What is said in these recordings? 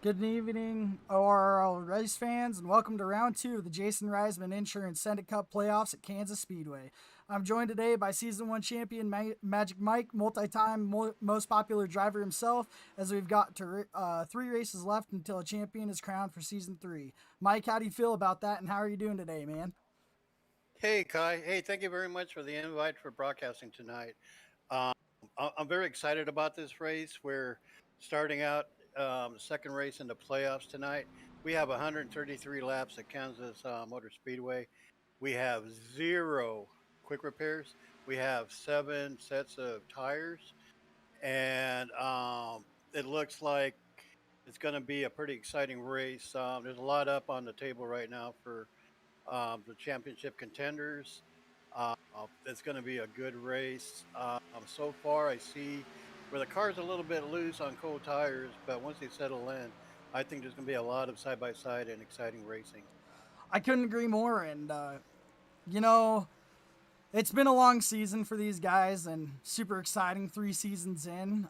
Good evening, ORRL race fans, and welcome to round two of the Jason Reisman Insurance Senate Cup playoffs at Kansas Speedway. I'm joined today by Season 1 champion Magic Mike, multi-time most popular driver himself, as we've got three races left until a champion is crowned for Season 3. Mike, how do you feel about that, and how are you doing today, man? Hey, Kai. Hey, thank you very much for the invite for broadcasting tonight. Um, I'm very excited about this race. We're starting out the second race in the playoffs tonight. We have 133 laps at Kansas Motor Speedway. We have zero quick repairs. We have seven sets of tires, and it looks like it's going to be a pretty exciting race. There's a lot up on the table right now for the championship contenders. It's going to be a good race. So far, I see where the car's a little bit loose on cold tires, but once they settle in, I think there's going to be a lot of side by side and exciting racing. I couldn't agree more, and, you know, it's been a long season for these guys and super exciting 3 seasons in.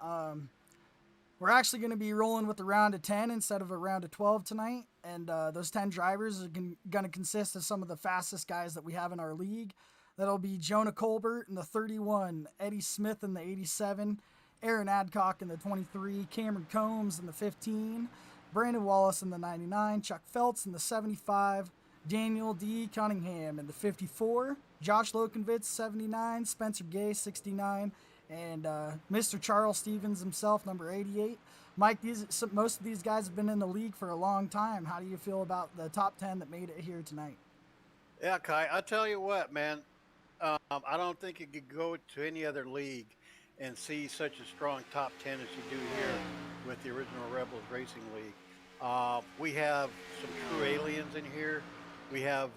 We're actually going to be rolling with a round of 10 instead of a round of 12 tonight. And those 10 drivers are going to consist of some of the fastest guys that we have in our league. That'll be Jonah Colbert in the 31, Eddie Smith in the 87, Aaron Adcock in the 23, Cameron Combs in the 15, Brandon Wallace in the 99, Chuck Feltz in the 75, Daniel D. Cunningham in the 54, Josh Lokenvitz 79, Spencer Gay 69, and Mr. Charles Stevens himself, number 88. Mike, most of these guys have been in the league for a long time. How do you feel about the top 10 that made it here tonight? Yeah, Kai, I tell you what, man, I don't think you could go to any other league and see such a strong top 10 as you do here with the original Rebels Racing League. We have some true aliens in here. We have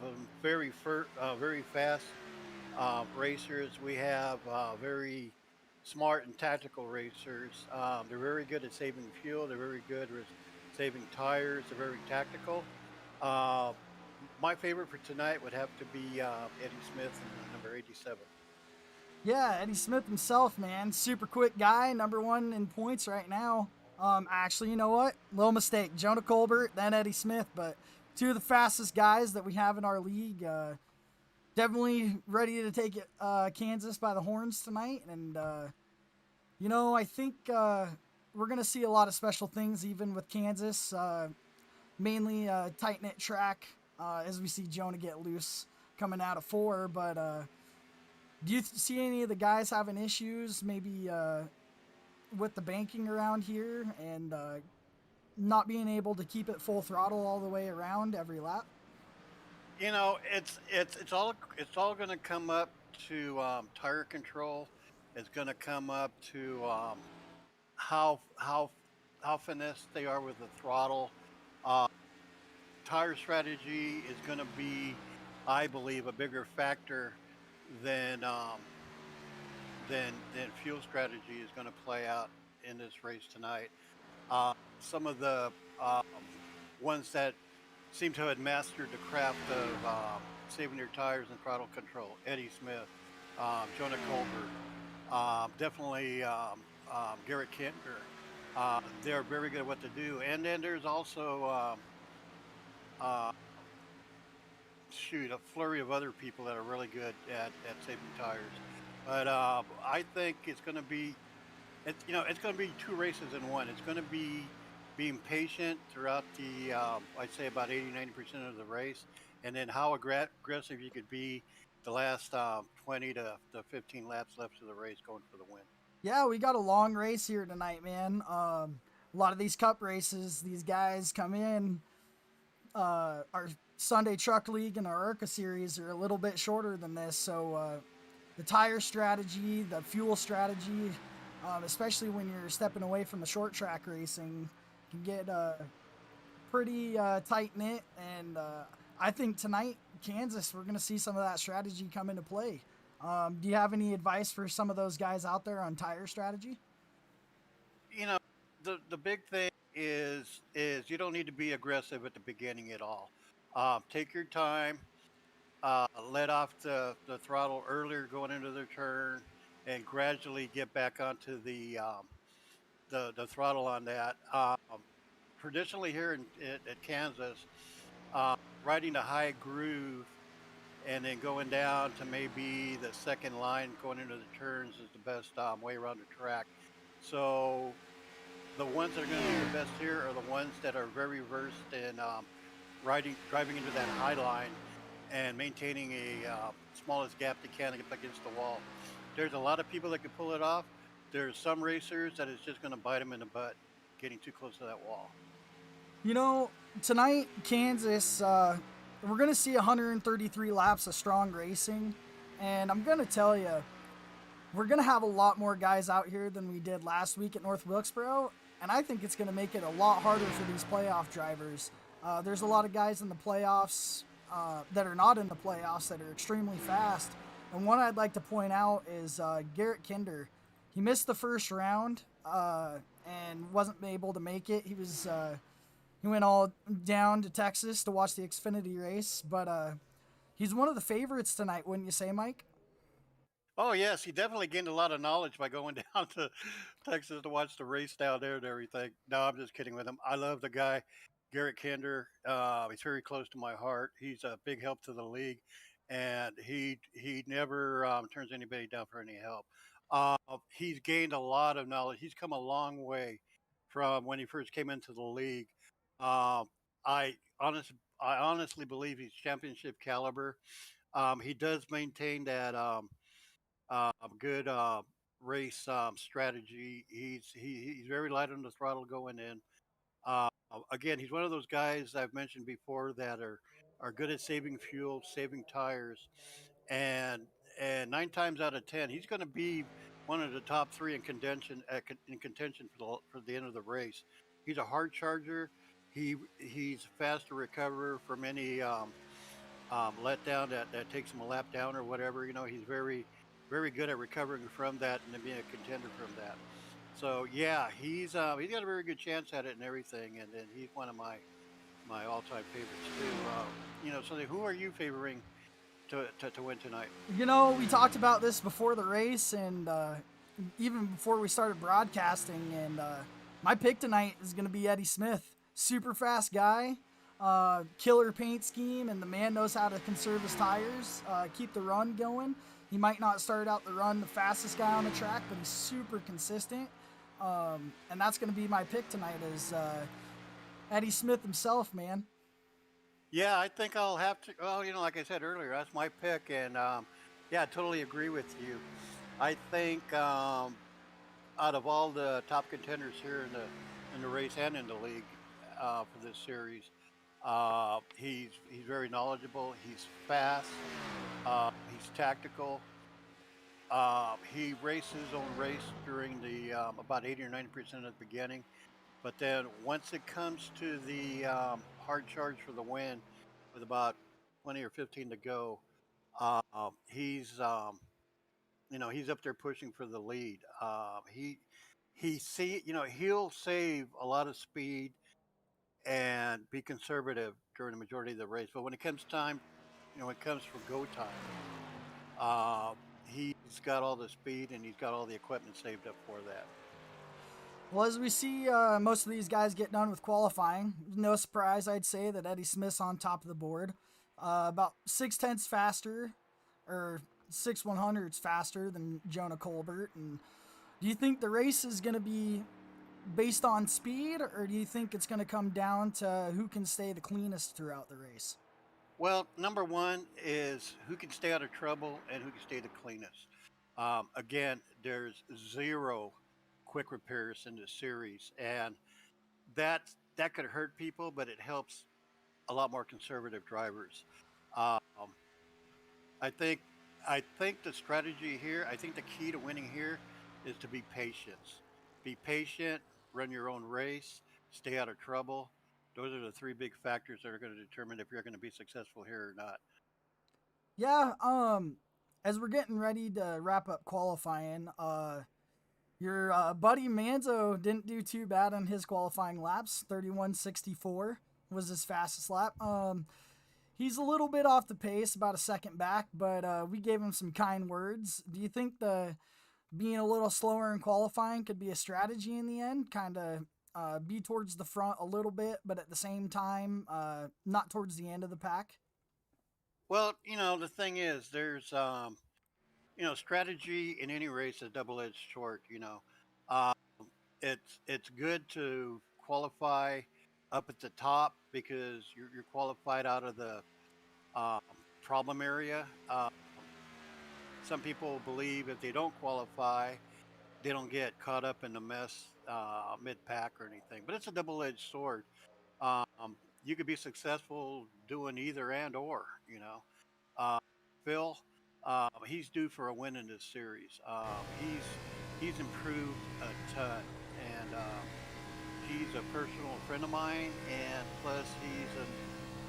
very fast racers. We have very smart and tactical racers. They're very good at saving fuel. They're very good at saving tires. They're very tactical. Uh, my favorite for tonight would have to be Eddie Smith and number 87. Yeah, Eddie Smith himself, man. Super quick guy, number one in points right now. Actually, you know what? Little mistake. Jonah Colbert, then Eddie Smith, but two of the fastest guys that we have in our league. Definitely ready to take it, Kansas by the horns tonight. And, I think we're going to see a lot of special things even with Kansas. Mainly tight knit track as we see Jonah get loose coming out of four. But do you see any of the guys having issues maybe with the banking around here and not being able to keep it full throttle all the way around every lap? It's all going to come up to tire control. It's going to come up to how how how finesse they are with the throttle. Uh, Tire strategy is going to be, I believe, a bigger factor than than fuel strategy is going to play out in this race tonight. Some of the ones that seem to have mastered the craft of saving their tires and throttle control. Eddie Smith, Jonah Colbert, definitely Garrett Kinder. They're very good at what to do. And then there's also uh, a flurry of other people that are really good at saving tires. But I think it's going to be two races in one. It's going to be being patient throughout the, I'd say about 80-90% of the race, and then how aggressive you could be the last 20 to 15 laps left of the race going for the win. Yeah, we got a long race here tonight, man. A lot of these cup races, these guys come in. Our Sunday Truck League and our IRCA series are a little bit shorter than this, so the tire strategy, the fuel strategy, especially when you're stepping away from the short track racing, can get pretty tight knit. And I think tonight, Kansas, we're going to see some of that strategy come into play. Do you have any advice for some of those guys out there on tire strategy? You know, the big thing is you don't need to be aggressive at the beginning at all. Take your time, let off the throttle earlier going into the turn, and gradually get back onto the throttle on that. traditionally here at Kansas, riding a high groove and then going down to maybe the second line going into the turns is the best way around the track. So the ones that are going to be the best here are the ones that are very versed in driving into that high line and maintaining a smallest gap they can up against the wall. There's a lot of people that can pull it off. There's some racers that is just going to bite them in the butt getting too close to that wall. You know, tonight, Kansas, we're going to see 133 laps of strong racing. And I'm going to tell you, we're going to have a lot more guys out here than we did last week at North Wilkesboro. And I think it's going to make it a lot harder for these playoff drivers. There's a lot of guys in the playoffs that are not in the playoffs that are extremely fast. And one I'd like to point out is Garrett Kinder. He missed the first round and wasn't able to make it. He went all down to Texas to watch the Xfinity race, but he's one of the favorites tonight, wouldn't you say, Mike? Oh yes, he definitely gained a lot of knowledge by going down to Texas to watch the race down there and everything. No, I'm just kidding with him. I love the guy, Garrett Kinder. He's very close to my heart. He's a big help to the league, and he never turns anybody down for any help. He's gained a lot of knowledge. He's come a long way from when he first came into the league. Um, I I honestly believe he's championship caliber. He does maintain that good race strategy. He's very light on the throttle going in. Uh, Again, he's one of those guys I've mentioned before that are good at saving fuel, saving tires, and and 9 times out of 10, he's going to be one of the top three in contention for the end of the race. He's a hard charger. He's fast to recover from any letdown that takes him a lap down or whatever. You know, he's very good at recovering from that and then being a contender from that. So yeah, he's got a very good chance at it and everything, and he's one of my all time favorites too. So who are you favoring to win tonight? You know, we talked about this before the race and even before we started broadcasting, and my pick tonight is going to be Eddie Smith. Super fast guy, killer paint scheme, and the man knows how to conserve his tires, keep the run going. He might not start out the run the fastest guy on the track, but he's super consistent. And that's going to be my pick tonight is Eddie Smith himself, man. Yeah, I think I'll have to. Well, like I said earlier, that's my pick, and yeah, I totally agree with you. I think out of all the top contenders here in the race and in the league for this series, he's very knowledgeable. He's fast. He's tactical. He races his own race during the about 80 or 90% at the beginning, but then once it comes to the hard charge for the win, with about 20 or 15 to go, uh, he's he's up there pushing for the lead. He'll save a lot of speed and be conservative during the majority of the race, but when it comes time, when it comes for go time, uh, he's got all the speed and he's got all the equipment saved up for that. Well, as we see most of these guys get done with qualifying, no surprise, I'd say, that Eddie Smith's on top of the board. About 6/10 faster, or 6/100 faster than Jonah Colbert. And do you think the race is going to be based on speed, or do you think it's going to come down to who can stay the cleanest throughout the race? Well, number one is who can stay out of trouble and who can stay the cleanest. Again, there's zero quick repairs in this series, and that that could hurt people, but it helps a lot more conservative drivers. Um, I think I think the strategy here, I think the key to winning here is to be patient. Be patient, run your own race, stay out of trouble. Those are the three big factors that are going to determine if you're going to be successful here or not. Yeah, as we're getting ready to wrap up qualifying, your buddy Manzo didn't do too bad on his qualifying laps. 31:64 was his fastest lap. He's a little bit off the pace, about a second back, but we gave him some kind words. Do you think the being a little slower in qualifying could be a strategy in the end? Kind of be towards the front a little bit, but at the same time, not towards the end of the pack? Well, the thing is, there's strategy in any race is a double-edged sword. Um, it's good to qualify up at the top because you're qualified out of the um, problem area. Some people believe if they don't qualify, they don't get caught up in the mess mid pack or anything. But it's a double edged sword. You could be successful doing either and or. Uh, Phil, he's due for a win in this series. He's improved a ton, and he's a personal friend of mine, and plus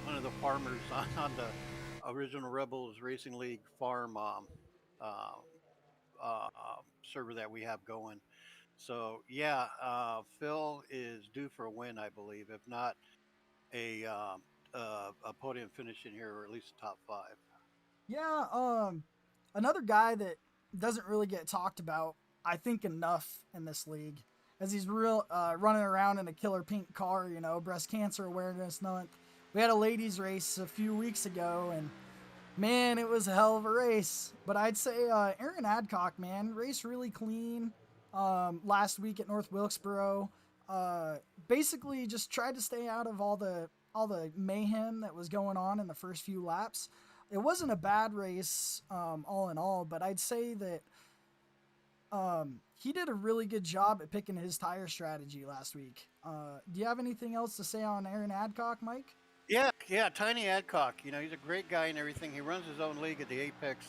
one of the farmers on the original Rebels Racing League farm uh, uh, server that we have going. So yeah, Phil is due for a win, I believe, if not a a podium finish in here, or at least a top five. Yeah, another guy that doesn't really get talked about, I think, enough in this league, as he's real running around in a killer pink car. Breast Cancer Awareness Month. We had a ladies' race a few weeks ago, and man, it was a hell of a race. But I'd say Aaron Adcock, man, raced really clean last week at North Wilkesboro. Uh, Basically, just tried to stay out of all the mayhem that was going on in the first few laps. It wasn't a bad race all in all, but I'd say that he did a really good job at picking his tire strategy last week. Do you have anything else to say on Aaron Adcock, Mike? Yeah, yeah, Tiny Adcock. He's a great guy and everything. He runs his own league at the Apex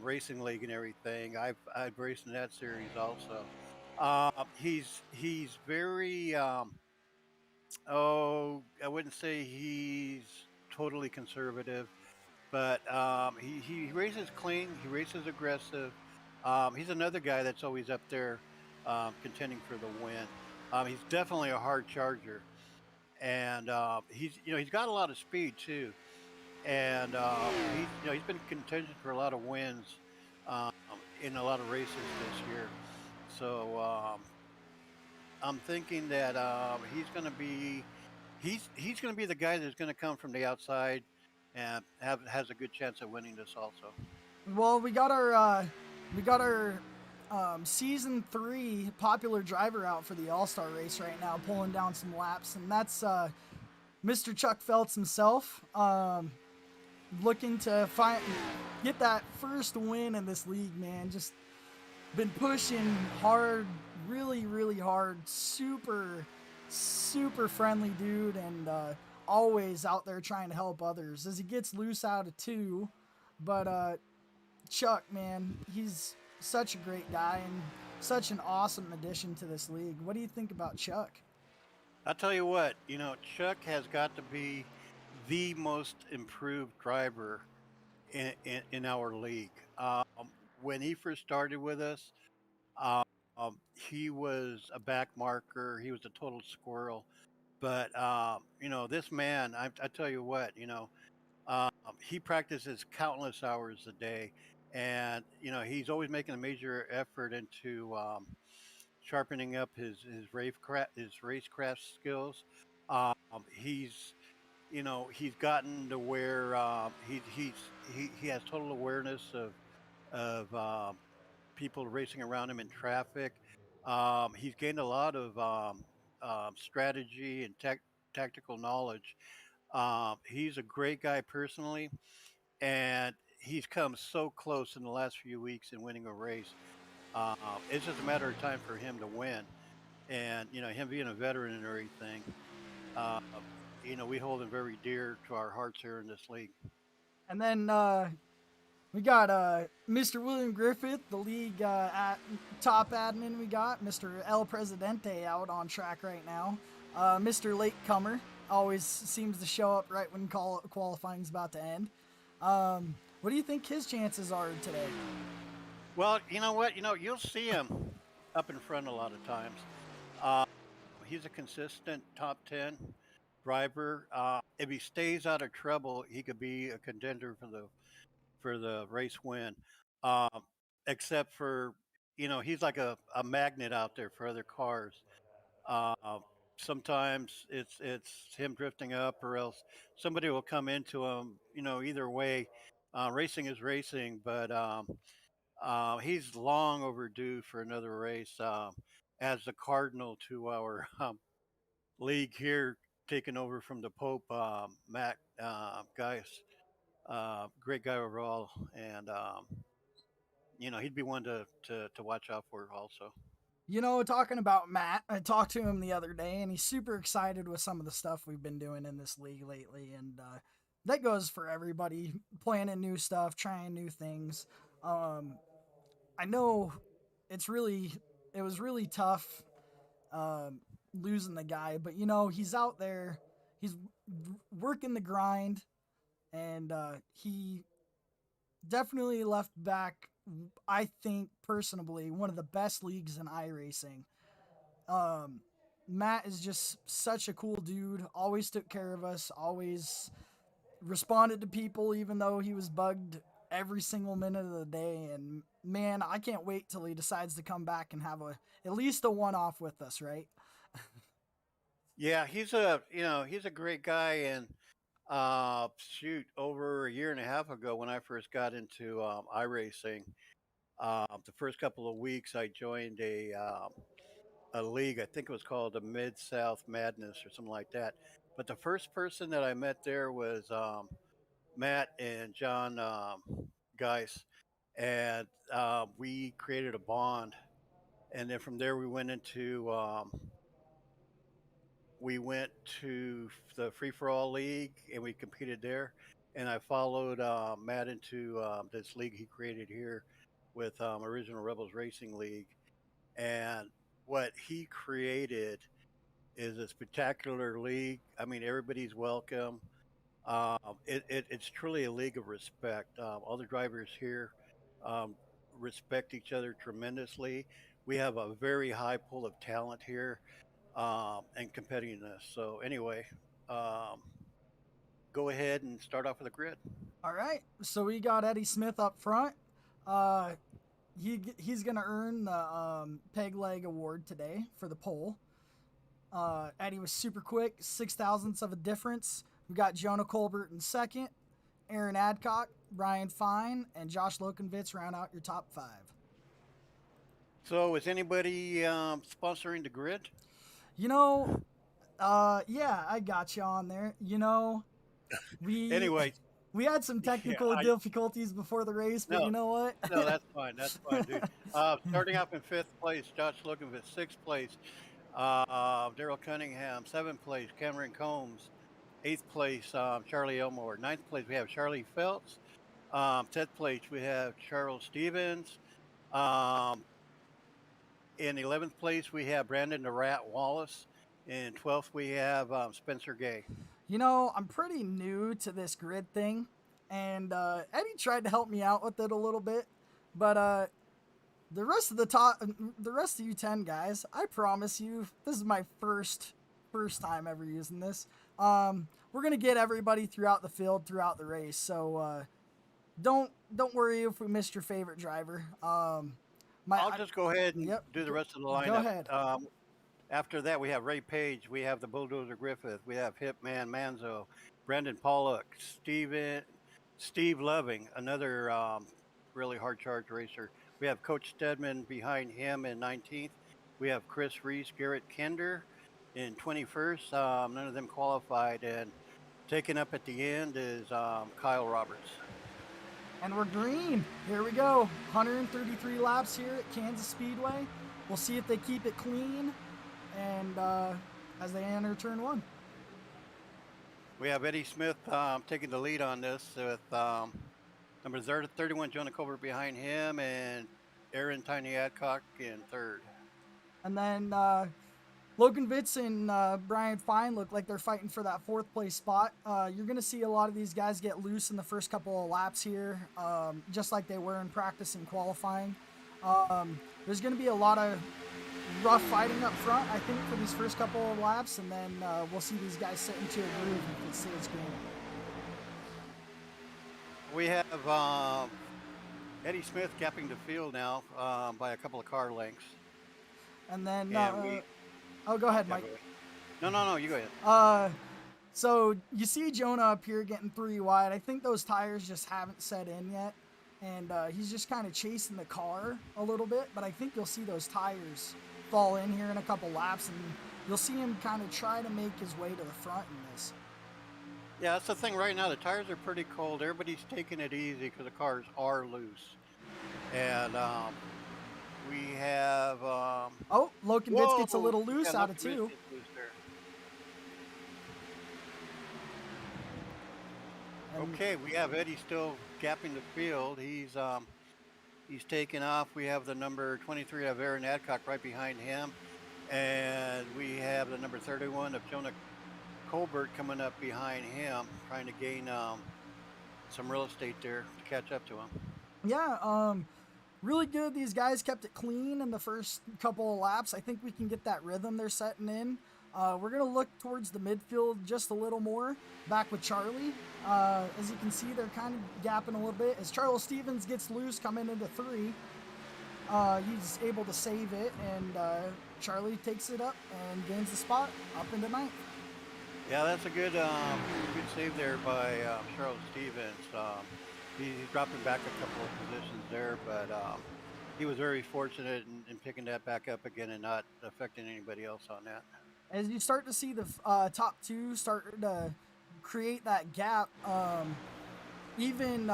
Racing League and everything. I've raced in that series also. He's very I wouldn't say he's totally conservative, but he races clean. He races aggressive. He's another guy that's always up there contending for the win. He's definitely a hard charger, and he's got a lot of speed too, and he's been contention for a lot of wins um, in a lot of races this year. So I'm thinking that he's going to be the guy that's going to come from the outside and has a good chance of winning this also. Well, we got our season 3 popular driver out for the All Star race right now, pulling down some laps, and that's Mr. Chuck Phelps himself, looking to get that first win in this league. Man, just been pushing hard, really, really hard. Super, super friendly dude, and always out there trying to help others. As he gets loose out of two, but Chuck, man, he's such a great guy and such an awesome addition to this league. What do you think about Chuck? I'll tell you what, Chuck has got to be the most improved driver in our league. When he first started with us, um, he was a back marker. He was a total squirrel. But this man, I tell you what, um, he practices countless hours a day, and he's always making a major effort into sharpening up his racecraft skills. Um, he's he's gotten to where he has total awareness of people racing around him in traffic. He's gained a lot of strategy and tactical knowledge. He's a great guy personally, and he's come so close in the last few weeks in winning a race. Uh, it's just a matter of time for him to win, and him being a veteran and everything. Uh, we hold him very dear to our hearts here in this league. And then we got Mr. William Griffith, the league top admin. We got Mr. El Presidente out on track right now. Mr. Latecomer always seems to show up right when qualifying's about to end. What do you think his chances are today? Well, you know what? You'll see him up in front a lot of times. Uh, he's a consistent top 10 driver. If he stays out of trouble, he could be a contender for the race win. Except for he's like a magnet out there for other cars. Uh, Sometimes it's him drifting up, or else somebody will come into him. Either way, racing is racing, but he's long overdue for another race. As the cardinal to our league here, taking over from the Pope, Matt Gaius, great guy overall, and he'd be one to watch out for also. Talking about Matt, I talked to him the other day, and he's super excited with some of the stuff we've been doing in this league lately. And that goes for everybody planning new stuff, trying new things. Um, I know it was really tough um, losing the guy, but he's out there, he's working the grind, and he definitely left back, I think, personally, one of the best leagues in iRacing. Um, Matt is just such a cool dude. Always took care of us. Always responded to people, even though he was bugged every single minute of the day. And man, I can't wait till he decides to come back and have at least a one-off with us, right? Yeah, he's a great guy, and shoot, over a year and a half ago when I first got into iRacing, the first couple of weeks I joined a league. I think it was called the Mid South Madness or something like that. But the first person that I met there was Matt and John Geis, and we created a bond. And then from there we went to the Free for All League and we competed there. And I followed Matt into this league he created here with Original Rebels Racing League. And what he created is a spectacular league. I mean, everybody's welcome. It's truly a league of respect. All the drivers here um, respect each other tremendously. We have a very high pool of talent here and competitiveness. So anyway, um, go ahead and start off with a grid. All right. So we got Eddie Smith up front. Uh, he's gonna earn the peg leg award today for the pole. Eddie was super quick, 6 thousandths of a difference. We got Jonah Colbert in second, Aaron Adcock, Brian Fine, and Josh Lokenvitz round out your top five. So is anybody sponsoring the grid? You know, yeah, I got you on there. We Anyway, we had some yeah, technical difficulties before the race, but no, you know what? no, that's fine. That's fine, dude. Starting off in fifth place, Josh Loganvitz. Sixth place, Daryl Cunningham. Seventh place, Cameron Combs. Eighth place, Charlie Elmore. Ninth place, we have Charlie Phelps. 10th place, we have Charles Stevens. Um, in 11th place, we have Brandon the Rat Wallace. In 12th, we have Spencer Gay. I'm pretty new to this grid thing, and Eddie tried to help me out with it a little bit, but the rest of you 10 guys, I promise you, this is my first time ever using this. We're gonna get everybody throughout the field, throughout the race, so don't worry if we missed your favorite driver. I'll just go ahead and Yep, do the rest of the go lineup. ahead. After that, we have Ray Page, we have the Bulldozer Griffith, we have Hitman Manzo, Brandon Pollock, Steve Loving, another really hard charge racer. We have Coach Stedman behind him in 19th. We have Chris Reese, Garrett Kinder in 21st. None of them qualified. And taken up at the end is Kyle Roberts. And we're green. Here we go. 133 laps here at Kansas Speedway. We'll see if they keep it clean and as they enter turn one. We have Eddie Smith taking the lead on this with number 31, Jonah Colbert behind him, and Aaron Tiny Adcock in third. And then Logan Vitz and Brian Fine look like they're fighting for that fourth place spot. You're going to see a lot of these guys get loose in the first couple of laps here, just like they were in practice and qualifying. There's going to be a lot of rough fighting up front, I think, for these first couple of laps, and then we'll see these guys sit into a groove if it stays green. We have Eddie Smith gapping the field now by a couple of car lengths. And then Oh, go ahead, Yeah, Mike. go ahead. No, you go ahead. So you see Jonah up here getting 3 wide. I think those tires just haven't set in yet, and he's just kind of chasing the car a little bit. But I think you'll see those tires fall in here in a couple laps, and you'll see him kind of try to make his way to the front in this. Yeah, that's the thing right now. The tires are pretty cold. Everybody's taking it easy because the cars are loose. And we have, Oh, Loken Bits gets a whoa! little Yeah, loose out look of at this two. gets loose there. And Okay, we have Eddie still gapping the field. He's taking off. We have the number 23 of Aaron Adcock right behind him. And we have the number 31 of Jonah Colbert coming up behind him, trying to gain some real estate there to catch up to him. yeah, really good. These guys kept it clean in the first couple of laps. I think we can get that rhythm they're setting in. We're going to look towards the midfield just a little more, back with Charlie. As you can see, they're kind of gapping a little bit. As Charles Stevens gets loose coming into 3, he's able to save it, and Charlie takes it up and gains the spot up into 9th. Yeah, that's a good save there by Charles Stevens. He's dropping back a couple of positions there, but he was very fortunate in picking that back up again and not affecting anybody else on that. As you start to see the top 2 start to create that gap, even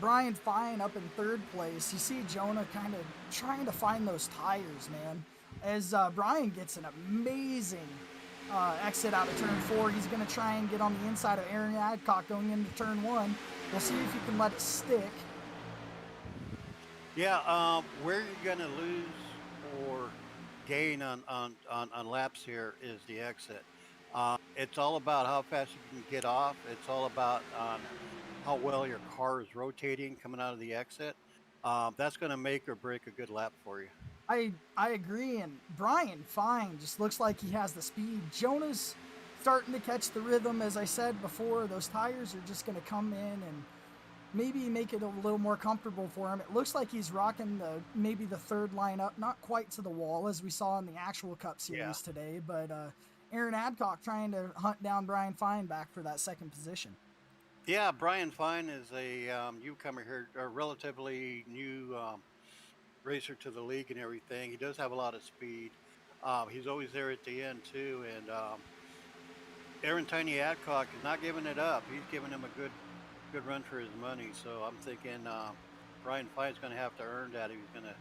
Brian Fine up in 3rd place, you see Jonah kind of trying to find those tires, man. As Brian gets an amazing exit out of turn 4, he's going to try and get on the inside of Aaron Adcock going into turn 1. We'll see if he can let it stick. Yeah, where you're going to lose or gain on laps here is the exit. It's all about how fast you can get off. It's all about how well your car is rotating coming out of the exit. That's going to make or break a good lap for you. I agree, and Brian Fine just looks like he has the speed. Jonah's starting to catch the rhythm. As I said before, those tires are just going to come in and maybe make it a little more comfortable for him. It looks like he's rocking maybe the 3rd lineup, not quite to the wall as we saw in the actual Cup Series today, but Aaron Adcock trying to hunt down Brian Fine back for that 2nd position. Yeah, Brian Fine is a newcomer here, a relatively new racer to the league and everything. He does have a lot of speed. He's always there at the end too, and Aaron Tiny Adcock is not giving it up. He's giving him a good run for his money. So I'm thinking Brian Fine's going to have to earn that if he's going to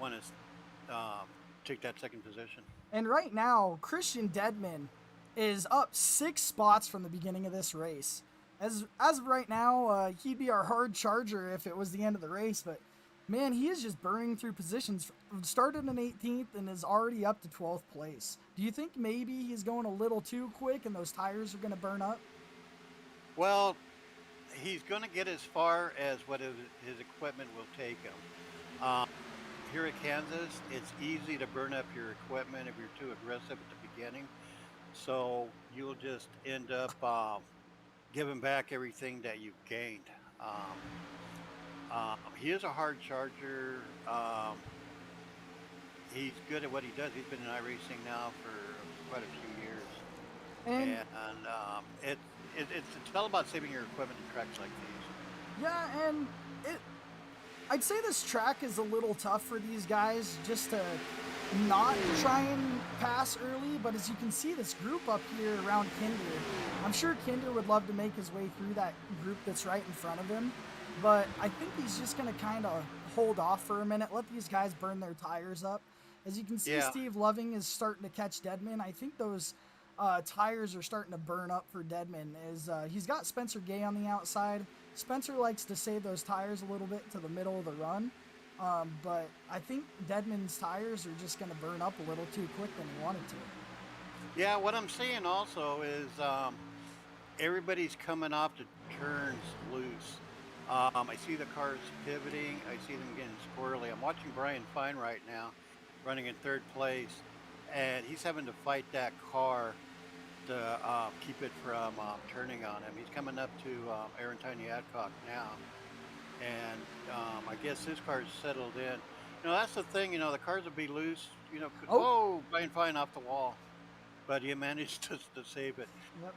want to take that 2nd position. And right now, Christian Deadman is up 6 spots from the beginning of this race. As of right now, he'd be our hard charger if it was the end of the race, but man, he is just burning through positions. Started in 18th and is already up to 12th place. Do you think maybe he's going a little too quick and those tires are going to burn up? Well, he's going to get as far as what his equipment will take him. Here at Kansas, it's easy to burn up your equipment if you're too aggressive at the beginning. So you'll just end up giving back everything that you've gained. He is a hard charger. He's good at what he does. He's been in iRacing now for quite a few years. And it's all about saving your equipment in tracks like these. Yeah, and I'd say this track is a little tough for these guys just to not try and pass early, but as you can see, this group up here around Kinder, I'm sure Kinder would love to make his way through that group that's right in front of him, but I think he's just going to kind of hold off for a minute, let these guys burn their tires up. As you can see, Steve Loving is starting to catch Deadman. I think those tires are starting to burn up for Deadman. He's got Spencer Gay on the outside. Spencer likes to save those tires a little bit to the middle of the run, but I think Deadman's tires are just going to burn up a little too quick than he wanted to. Yeah, what I'm seeing also is everybody's coming off the turns loose. I see the cars pivoting. I see them getting squirrely. I'm watching Brian Fine right now, running in 3rd place, and he's having to fight that car to keep it from turning on him. He's coming up to Aaron Tiny Adcock now, and I guess his car's settled in. That's the thing. The cars would be loose. Oh, Whoa, flying off the wall, but he managed to save it. yep.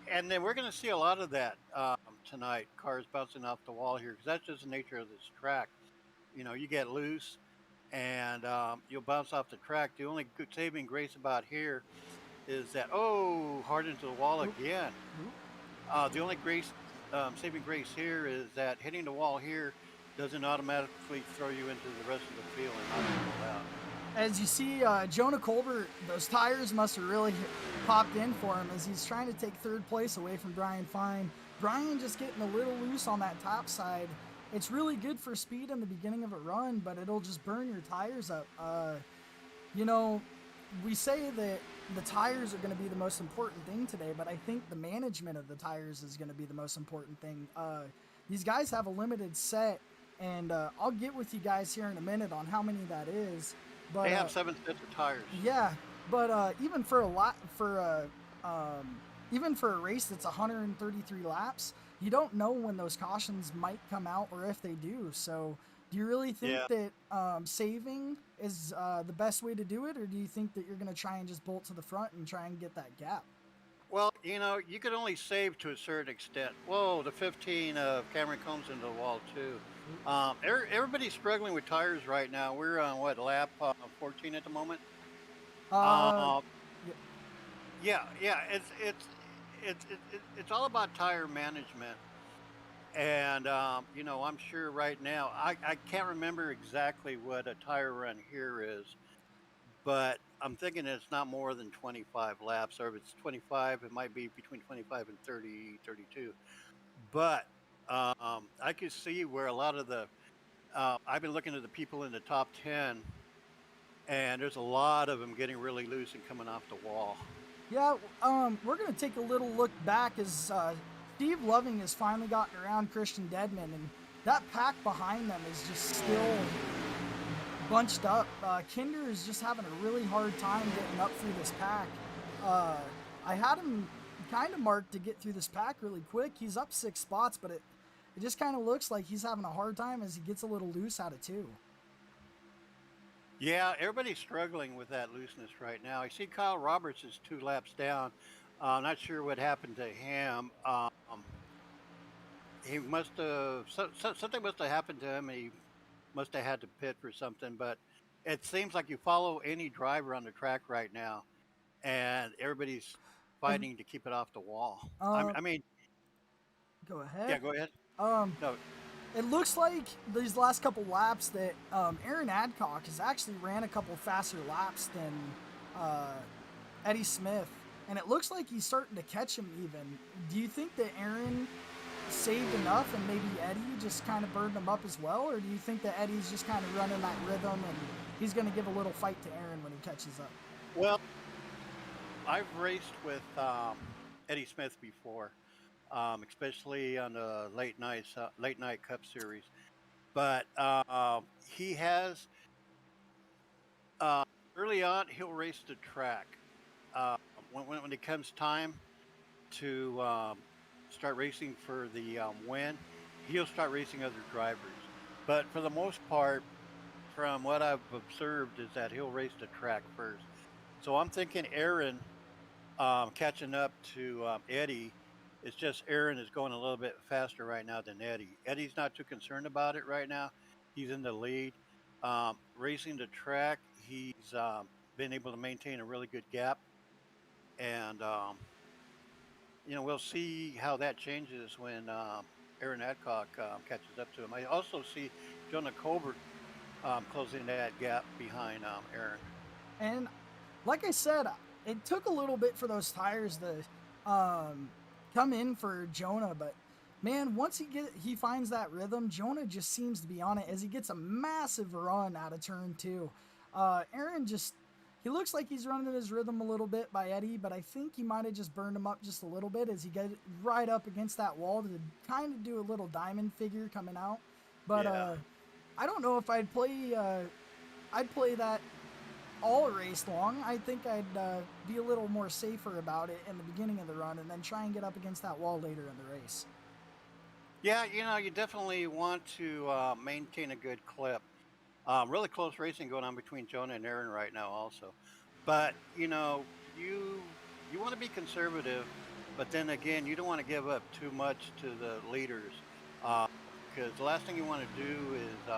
And then we're going to see a lot of that tonight. Cars bouncing off the wall here because that's just the nature of this track. You get loose and you'll bounce off the track. The only good saving grace about here is that hard into the wall Oop, again. oop. The only saving grace here is that hitting the wall here doesn't automatically throw you into the rest of the field and not pull out. As you see, Jonah Colbert, those tires must have really popped in for him as he's trying to take third place away from Brian Fine. Brian just getting a little loose on that top side. It's really good for speed in the beginning of a run, but it'll just burn your tires up. We say that the tires are going to be the most important thing today, but I think the management of the tires is going to be the most important thing. These guys have a limited set, and I'll get with you guys here in a minute on how many that is. But, they have 7 sets of tires. Yeah, but even for a race that's 133 laps, you don't know when those cautions might come out or if they do. So, do you really think that saving is the best way to do it, or do you think that you're going to try and just bolt to the front and try and get that gap? Well, you can only save to a certain extent. Whoa, the 15 of Cameron Combs into the wall too. Everybody's struggling with tires right now. We're on lap 14 at the moment. Uh, Yeah, it's all about tire management, and I'm sure right now I can't remember exactly what a tire run here is, but I'm thinking it's not more than 25 laps, or if it's 25, it might be between 25 and 30, 32. But I could see where a lot of I've been looking at the people in the top 10, and there's a lot of them getting really loose and coming off the wall. yeah, we're going to take a little look back as Steve Loving has finally gotten around Christian Deadman, and that pack behind them is just still bunched up. Kinder is just having a really hard time getting up through this pack. I had him kind of marked to get through this pack really quick. He's up 6 spots, but it just kind of looks like he's having a hard time as he gets a little loose out of 2. Yeah, everybody's struggling with that looseness right now. I see Kyle Roberts is 2 laps down. Not sure what happened to him. He must have something must have happened to him. He must have had to pit for something. But it seems like you follow any driver on the track right now, and everybody's fighting to keep it off the wall. I mean, Go ahead. yeah, go ahead. Um, No, It looks like these last couple laps that Aaron Adcock has actually ran a couple faster laps than Eddie Smith, and it looks like he's starting to catch him even. Do you think that Aaron saved enough and maybe Eddie just kind of burned him up as well, or do you think that Eddie's just kind of running that rhythm and he's going to give a little fight to Aaron when he catches up? well, I've raced with Eddie Smith before, especially on the late night Cup Series. But he has early on he'll race the track. When it comes time to start racing for the win, he'll start racing other drivers. But for the most part, from what I've observed, is that he'll race the track first. So I'm thinking Aaron catching up to Eddie. It's just Aaron is going a little bit faster right now than Eddie. Eddie's not too concerned about it right now. He's in the lead. Racing the track, he's been able to maintain a really good gap. And, we'll see how that changes when Aaron Adcock catches up to him. I also see Jonah Colbert closing that gap behind Aaron. And like I said, it took a little bit for those tires to come in for Jonah, but man, once he finds that rhythm, Jonah just seems to be on it as he gets a massive run out of turn 2. Aaron he looks like he's running his rhythm a little bit by Eddie, but I think he might have just burned him up just a little bit as he got right up against that wall to kind of do a little diamond figure coming out. But Yeah. I don't know if I'd play that all race long. I think I'd be a little more safer about it in the beginning of the run and then try and get up against that wall later in the race. Yeah, you definitely want to maintain a good clip. Really close racing going on between Jonah and Aaron right now, also. But you you want to be conservative, but then again, you don't want to give up too much to the leaders, because the last thing you want to do is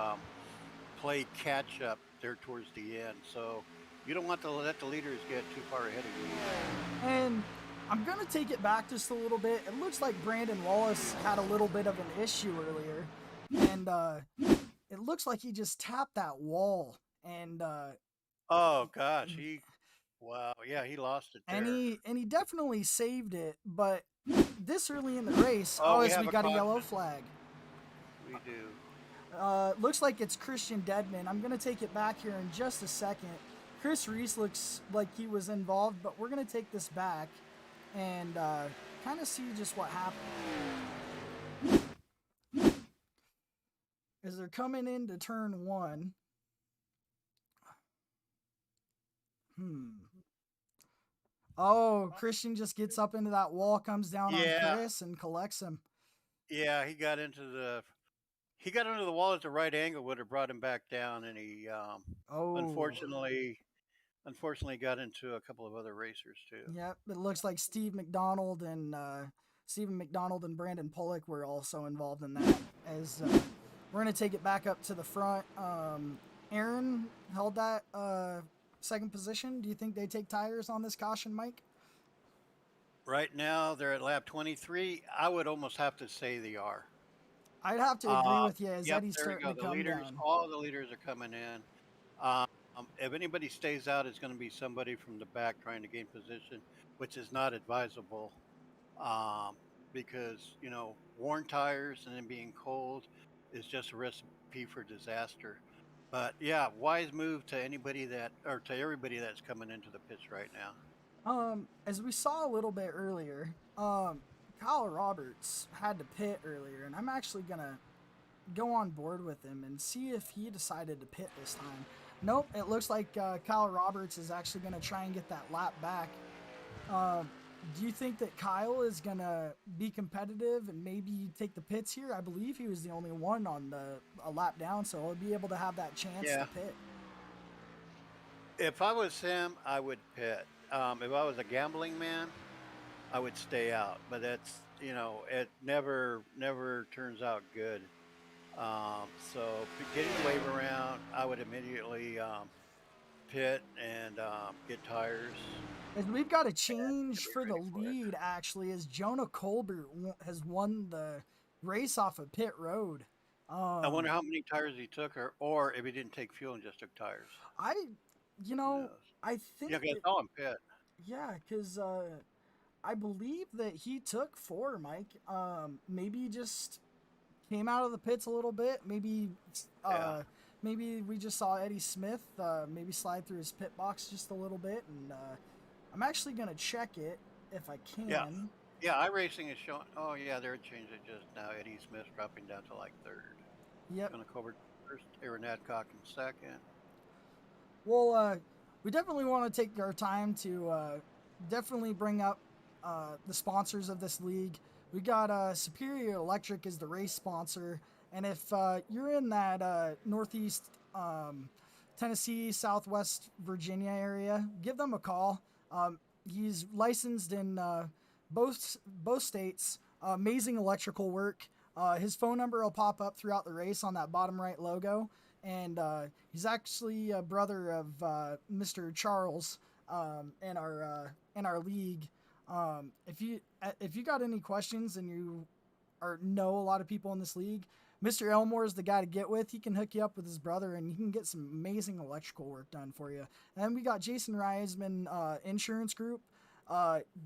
play catch up there towards the end. So you don't want to let the leaders get too far ahead of you either. And I'm going to take it back just a little bit. It looks like Brandon Wallace had a little bit of an issue earlier. And it looks like he just tapped that wall. And Oh gosh, wow, yeah, he lost it and there. he definitely saved it, but this early in the race, Oh, we as we have a got a caution. yellow flag. We do. Looks like it's Christian Deadman. I'm gonna take it back here in just a second. Chris Reese looks like he was involved, but we're gonna take this back and kind of see just what happened. As they're coming into turn one. Oh, Christian just gets up into that wall, comes down on Yeah, Chris, and collects him. yeah, he got under the wall at the right angle, would have brought him back down, and he Oh, unfortunately got into a couple of other racers too. yep. It looks like Stephen McDonald and Brandon Pollock were also involved in that. As we're gonna take it back up to the front. Aaron held that second position. Do you think they take tires on this caution, Mike? Right now, they're at lap 23. I would almost have to say they are. I'd have to agree Uh, with you as yep, Eddie's there we starting go. to come down. All the leaders are coming in. Um, if anybody stays out, it's going to be somebody from the back trying to gain position, which is not advisable, um, because worn tires and then being cold is just a recipe for disaster. But yeah, wise move to anybody or to everybody that's coming into the pits right now. As we saw a little bit earlier, Kyle Roberts had to pit earlier, and I'm actually gonna go on board with him and see if he decided to pit this time. Nope, it looks like Kyle Roberts is actually gonna try and get that lap back. Do you think that Kyle is gonna be competitive and maybe take the pits here? I believe he was the only one on a lap down, so he'll be able to have that chance to Yeah, pit. if I was him, I would pit. If I was a gambling man, I would stay out. But that's it never turns out good. So getting the wave around, I would immediately pit and get tires. And we've got a Get change for the ready for it. lead, actually, as Jonah Colbert has won the race off of pit road. I wonder Um, how many tires he took, or if he didn't take fuel and just took tires. I, you Who know, knows? I Yeah, think 'cause that, I saw him pit. yeah, because I believe that he took four, Mike. Maybe just came out of the pits a little bit. Yeah, Uh, maybe we just saw Eddie Smith maybe slide through his pit box just a little bit, and I'm actually gonna check it if I yeah, can. yeah. iRacing is showing. Oh yeah, they're changed it just now. Eddie Smith dropping down to like third. Yep. Going to cover first. Aaron Adcock in second. Well, we definitely want to take our time to definitely bring up the sponsors of this league. We got Superior Electric as the race sponsor, and if you're in that Northeast Tennessee, Southwest Virginia area, give them a call. He's licensed in both states. Amazing electrical work. His phone number will pop up throughout the race on that bottom right logo, and he's actually a brother of Mr. Charles in our league. If you got any questions and you or know a lot of people in this league, Mr. Elmore is the guy to get with. He can hook you up with his brother, and he can get some amazing electrical work done for you. And we got Jason Reisman Insurance Group.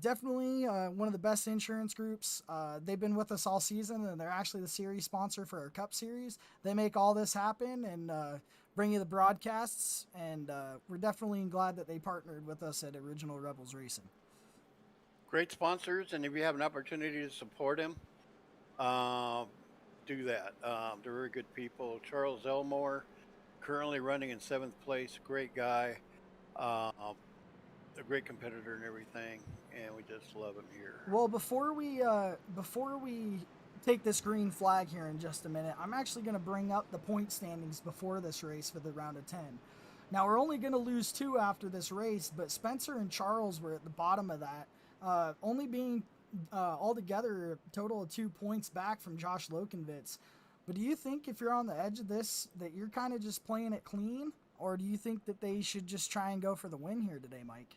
Definitely one of the best insurance groups. They've been with us all season, and they're actually the series sponsor for our Cup Series. They make all this happen and bring you the broadcasts, and we're definitely glad that they partnered with us at Original Rebels Racing. Great sponsors, and if you have an opportunity to support him, um, do that. They're very good people. Charles Elmore, currently running in seventh place, great guy, um, a great competitor and everything, and we just love him here. Well, before we take this green flag here in just a minute, I'm actually going to bring up the point standings before this race for the round of 10. Now, we're only going to lose 2 after this race, but Spencer and Charles were at the bottom of that, only being altogether a total of 2 points back from Josh Lokenvitz. But do you think if you're on the edge of this that you're kind of just playing it clean, or do you think that they should just try and go for the win here today, Mike?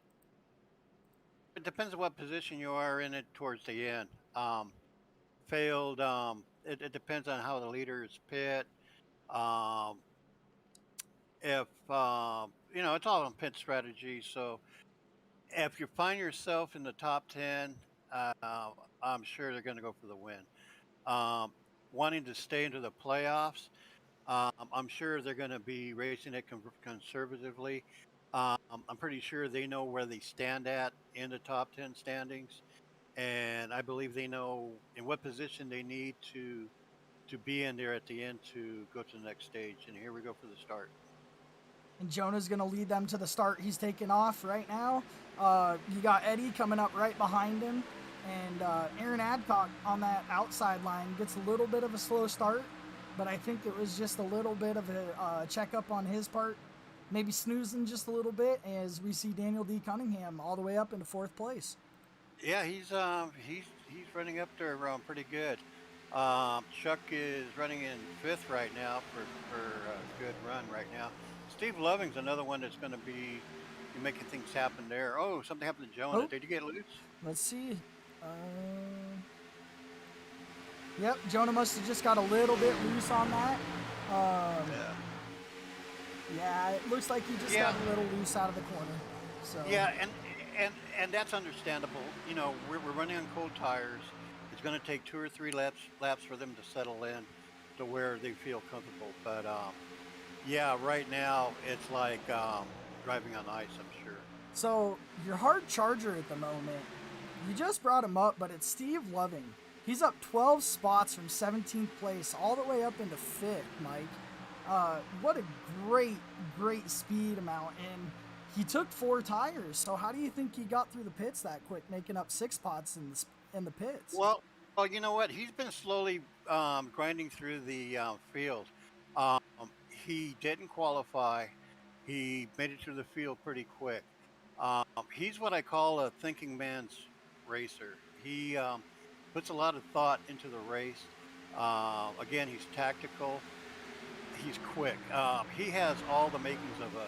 It depends on what position you are in it towards the end. Failed. It depends on how the leaders pit. Um, if it's all on pit strategy. So if you find yourself in the top 10, I'm sure they're going to go for the win. Wanting to stay into the playoffs, I'm sure they're going to be racing it conservatively. I'm pretty sure they know where they stand at in the top 10 standings, and I believe they know in what position they need to be in there at the end to go to the next stage. And here we go for the start. And Jonah's going to lead them to the start. He's taking off right now. You got Eddie coming up right behind him. And Aaron Adcock on that outside line gets a little bit of a slow start. But I think it was just a little bit of a checkup on his part. Maybe snoozing just a little bit as we see Daniel D Cunningham all the way up into 4th place. Yeah, he's running up there pretty good. Chuck is running in 5th right now for a good run right now. Steve Loving's another one that's going to be making things happen there. Oh, something happened to Jonah. Oh. Did you get loose? Let's see. Yep, Jonah must have just got a little bit loose on that. Yeah, it looks like he just got a little loose out of the corner. So yeah, and that's understandable. You know, we're running on cold tires. It's going to take 2 or 3 laps for them to settle in to where they feel comfortable. But yeah, right now it's like driving on ice, I'm sure. So your hard charger at the moment, you just brought him up, but it's Steve Loving. He's up 12 spots from 17th place all the way up into 5th, Mike. What a great speed amount, and he took 4 tires. So how do you think he got through the pits that quick, making up 6 spots in the pits? Well, you know what? He's been slowly grinding through the field. He didn't qualify. He made it through the field pretty quick. He's what I call a thinking man's racer. He puts a lot of thought into the race. Again, he's tactical. He's quick. He has all the makings of a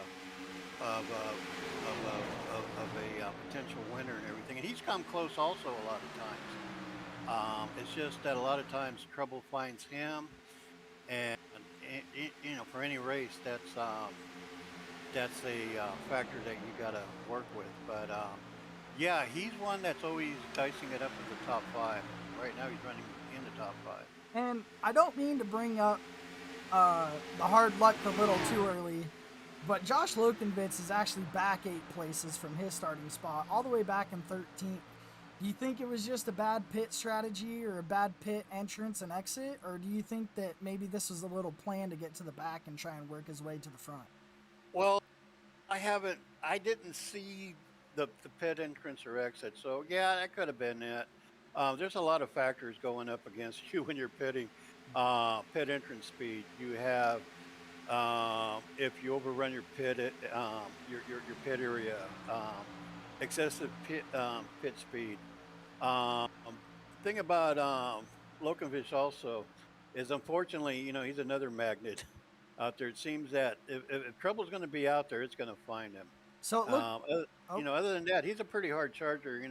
potential winner and everything. And he's come close also a lot of times. It's just that a lot of times trouble finds him, and for any race, that's a factor that you got to work with. But yeah, he's one that's always dicing it up in the top 5. Right now, he's running in the top 5. And I don't mean to bring up the hard luck a little too early, but Josh Lokenvitz is actually back 8 places from his starting spot, all the way back in 13th. Do you think it was just a bad pit strategy or a bad pit entrance and exit, or do you think that maybe this was a little plan to get to the back and try and work his way to the front? Well, I didn't see the pit entrance or exit, so yeah, that could have been it. There's a lot of factors going up against you when you're pitting. Pit entrance speed. You have if you overrun your pit your pit area, excessive pit speed. Thing about Lokenvich also is, unfortunately, he's another magnet out there. It seems that if trouble's going to be out there, it's going to find him. So it look, Other than that, he's a pretty hard charger.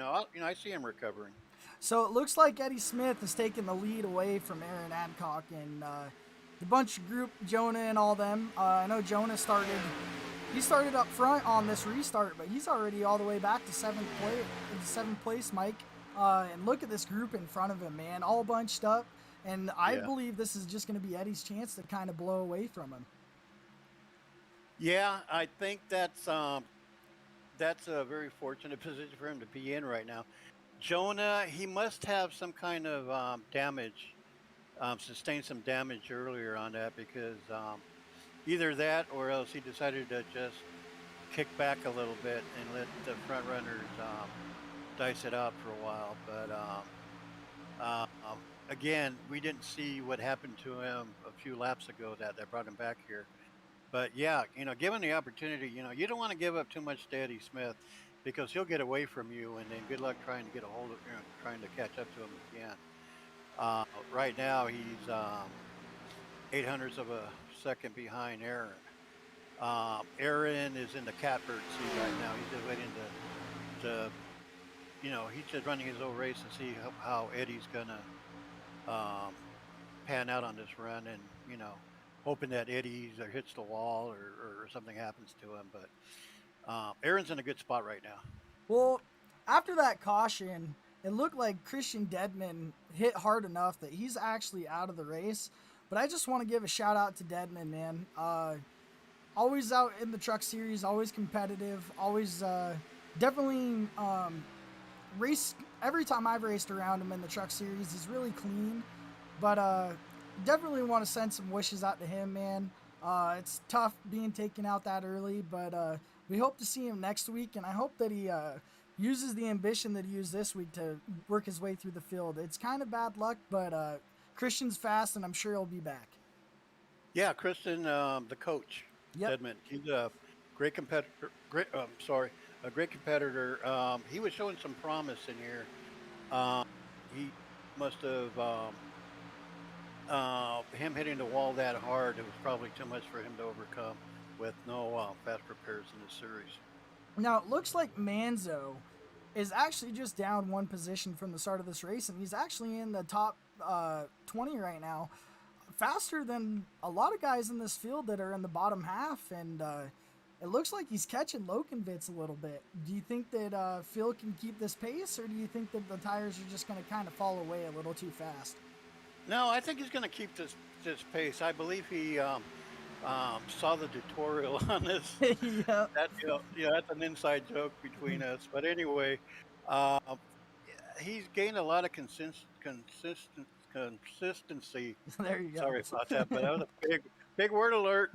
I see him recovering. So it looks like Eddie Smith has taken the lead away from Aaron Adcock and the bunch of group, Jonah and all them. I know Jonah started up front on this restart, but he's already all the way back to 7th place, Mike. And look at this group in front of him, man, all bunched up. And I believe this is just going to be Eddie's chance to kind of blow away from him. Yeah, I think that's a very fortunate position for him to be in right now. Jonah, he must have some kind of damage, sustained some damage earlier on that, because either that or else he decided to just kick back a little bit and let the front runners dice it out for a while. But again, we didn't see what happened to him a few laps ago that brought him back here. But yeah, given the opportunity, you don't want to give up too much to Eddie Smith because he'll get away from you, and then good luck trying to get a hold of, trying to catch up to him again. Right now, he's 800ths of a second behind Aaron. Aaron is in the catbird seat right now. He's just waiting to he's just running his own race and see how Eddie's gonna um, pan out on this run, and hoping that Eddie either hits the wall or something happens to him. But Aaron's in a good spot right now. Well, after that caution, it looked like Christian Deadman hit hard enough that he's actually out of the race. But I just want to give a shout out to Deadman, man. Always out in the truck series, always competitive, always definitely race. Every time I've raced around him in the truck series, he's really clean. But definitely want to send some wishes out to him, man. It's tough being taken out that early, but we hope to see him next week, and I hope that he uses the ambition that he used this week to work his way through the field. It's kind of bad luck, but Christian's fast, and I'm sure he'll be back. Yeah, Kristen, the coach, Yep. Deadman, he's a great competitor. A great competitor. He was showing some promise in here. He must have him hitting the wall that hard. It was probably too much for him to overcome with no fast repairs in the series. Now, it looks like Manzo is actually just down one position from the start of this race, and he's actually in the top 20 right now. Faster than a lot of guys in this field that are in the bottom half, and it looks like he's catching Lokenvitz a little bit. Do you think that Phil can keep this pace, or do you think that the tires are just going to kind of fall away a little too fast? No, I think he's going to keep this pace. I believe he saw the tutorial on this. Yep. That that's an inside joke between us. But anyway, um, he's gained a lot of consistency. There you go. Sorry about that, but that was a big word alert.